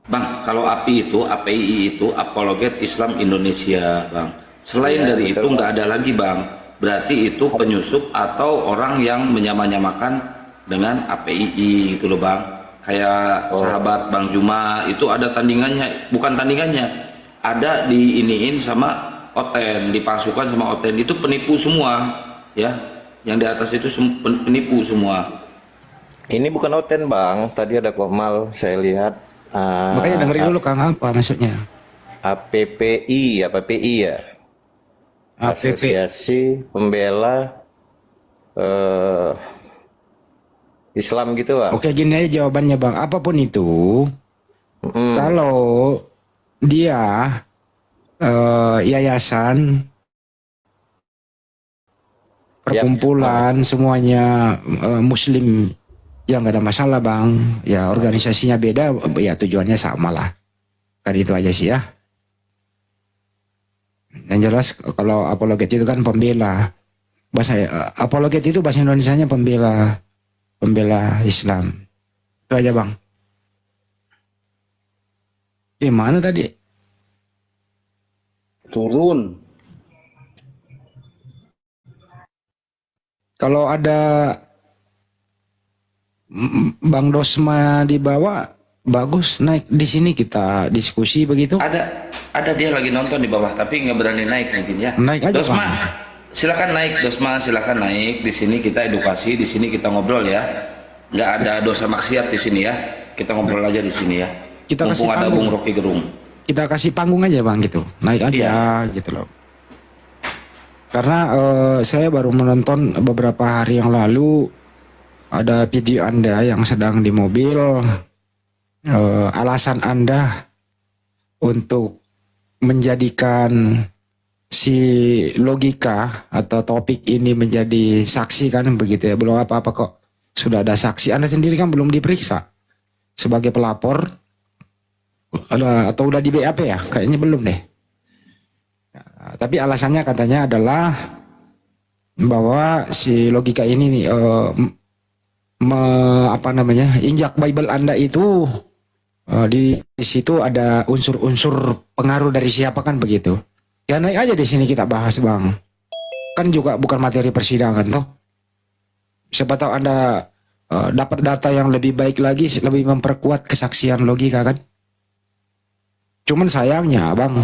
Bang, kalau API itu Apologet Islam Indonesia, Bang. Selain dari itu nggak ada lagi, Bang. Berarti itu penyusup atau orang yang menyamakan dengan APII gitu loh, Bang. Kayak sahabat Bang Juma itu ada tandingannya, bukan tandingannya. Ada diiniin sama Oten, dipalsukan sama Oten. Itu penipu semua, ya. Yang di atas itu penipu semua. Ini bukan Oten, Bang. Tadi ada Komal, saya lihat. Makanya dengerin dulu Kang, apa maksudnya? APPI, APPI ya? Asosiasi Pembela Islam gitu Bang. Oke gini aja jawabannya Bang, apapun itu kalau dia yayasan perkumpulan semuanya Muslim, ya nggak ada masalah Bang. Ya organisasinya beda, ya tujuannya sama lah. Kan itu aja sih ya. Yang jelas kalau apologet itu kan pembela. Bahasa apologet itu bahasa Indonesianya pembela Islam. Itu aja Bang. Di mana tadi? Turun. Kalau ada Bang Dosma dibawa, bagus naik di sini kita diskusi begitu. Ada dia lagi nonton di bawah tapi nggak berani naik mungkin ya. Naik aja, Dosma, Bang. silakan naik. Dosma, silakan naik. Di sini kita edukasi, di sini kita ngobrol ya. Nggak ada dosa maksiat di sini ya. Kita ngobrol aja di sini ya. Kita kasih Mumpung ada panggung. Bung Rocky Gerung. Kita kasih panggung aja Bang gitu, naik aja gitu loh. Karena saya baru menonton beberapa hari yang lalu ada video Anda yang sedang di mobil, alasan Anda untuk menjadikan si logika atau topik ini menjadi saksi kan begitu ya, belum apa-apa kok sudah ada saksi. Anda sendiri kan belum diperiksa sebagai pelapor. Atau udah di BAP ya? Kayaknya belum deh. Nah, tapi alasannya katanya adalah bahwa si logika ini nih, injak Bible Anda itu di situ ada unsur-unsur pengaruh dari siapa kan begitu. Ya naik aja di sini kita bahas Bang. Kan juga bukan materi persidangan toh. Siapa tahu Anda dapat data yang lebih baik lagi, lebih memperkuat kesaksian logika kan. Cuman sayangnya Bang,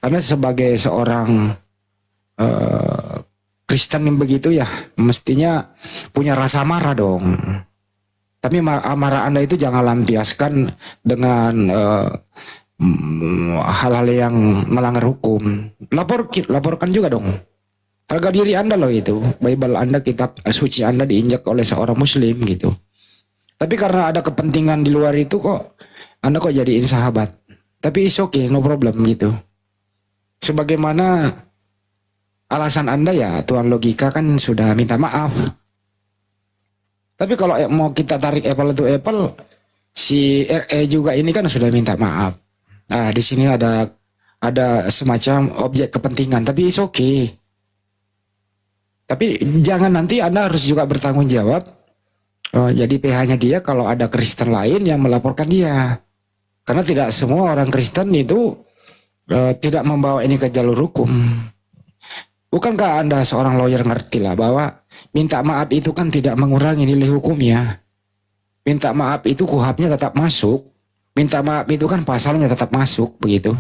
karena sebagai seorang Kristen yang begitu ya, mestinya punya rasa marah dong. Tapi amarah Anda itu jangan lampiaskan dengan hal-hal yang melanggar hukum. Laporkan juga dong. Harga diri Anda loh itu. Bible Anda, kitab suci Anda diinjak oleh seorang Muslim gitu. Tapi karena ada kepentingan di luar itu kok Anda kok jadiin sahabat. Tapi it's okay, no problem gitu. Sebagaimana alasan Anda ya, Tuan Logika kan sudah minta maaf. Tapi kalau mau kita tarik apple to apple, si RE juga ini kan sudah minta maaf. Nah, di sini ada semacam objek kepentingan, tapi it's okay. Tapi jangan nanti Anda harus juga bertanggung jawab. Jadi PH-nya dia kalau ada Kristen lain yang melaporkan dia. Karena tidak semua orang Kristen itu tidak membawa ini ke jalur hukum. Bukankah Anda seorang lawyer ngerti lah bahwa minta maaf itu kan tidak mengurangi nilai hukumnya. Minta maaf itu kuhapnya tetap masuk. Minta maaf itu kan pasalnya tetap masuk begitu.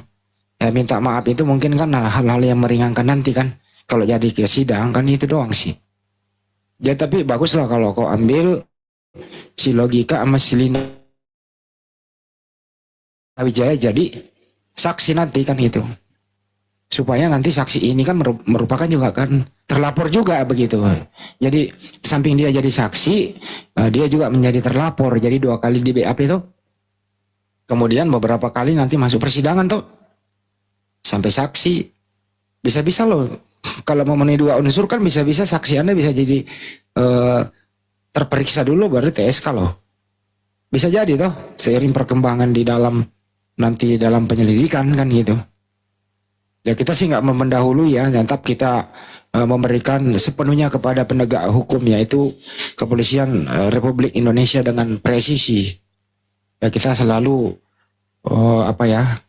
Ya minta maaf itu mungkin kan hal-hal yang meringankan nanti kan. Kalau jadi ke sidang kan itu doang sih. Ya tapi baguslah kalau kau ambil si Logika sama si Lina Wijaya jadi saksi nanti kan gitu, supaya nanti saksi ini kan merupakan juga kan terlapor juga begitu. Jadi samping dia jadi saksi, dia juga menjadi terlapor, jadi 2 kali di BAP itu. Kemudian beberapa kali nanti masuk persidangan tuh sampai saksi. Bisa-bisa loh kalau memenuhi 2 unsur kan bisa-bisa saksi Anda bisa jadi terperiksa dulu baru TSK loh. Bisa jadi toh seiring perkembangan di dalam nanti dalam penyelidikan kan gitu. Ya kita sih nggak mendahului ya, tetap kita memberikan sepenuhnya kepada penegak hukum yaitu Kepolisian Republik Indonesia dengan presisi. Ya kita selalu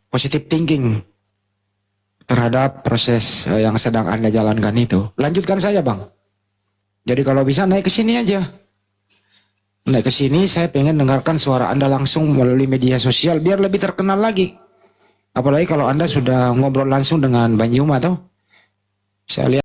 positive thinking terhadap proses yang sedang Anda jalankan itu. Lanjutkan saja Bang. Jadi kalau bisa naik ke sini aja. Naik ke sini, saya pengen dengarkan suara Anda langsung melalui media sosial biar lebih terkenal lagi. Apalagi kalau Anda sudah ngobrol langsung dengan Bang Juma toh. Saya lihat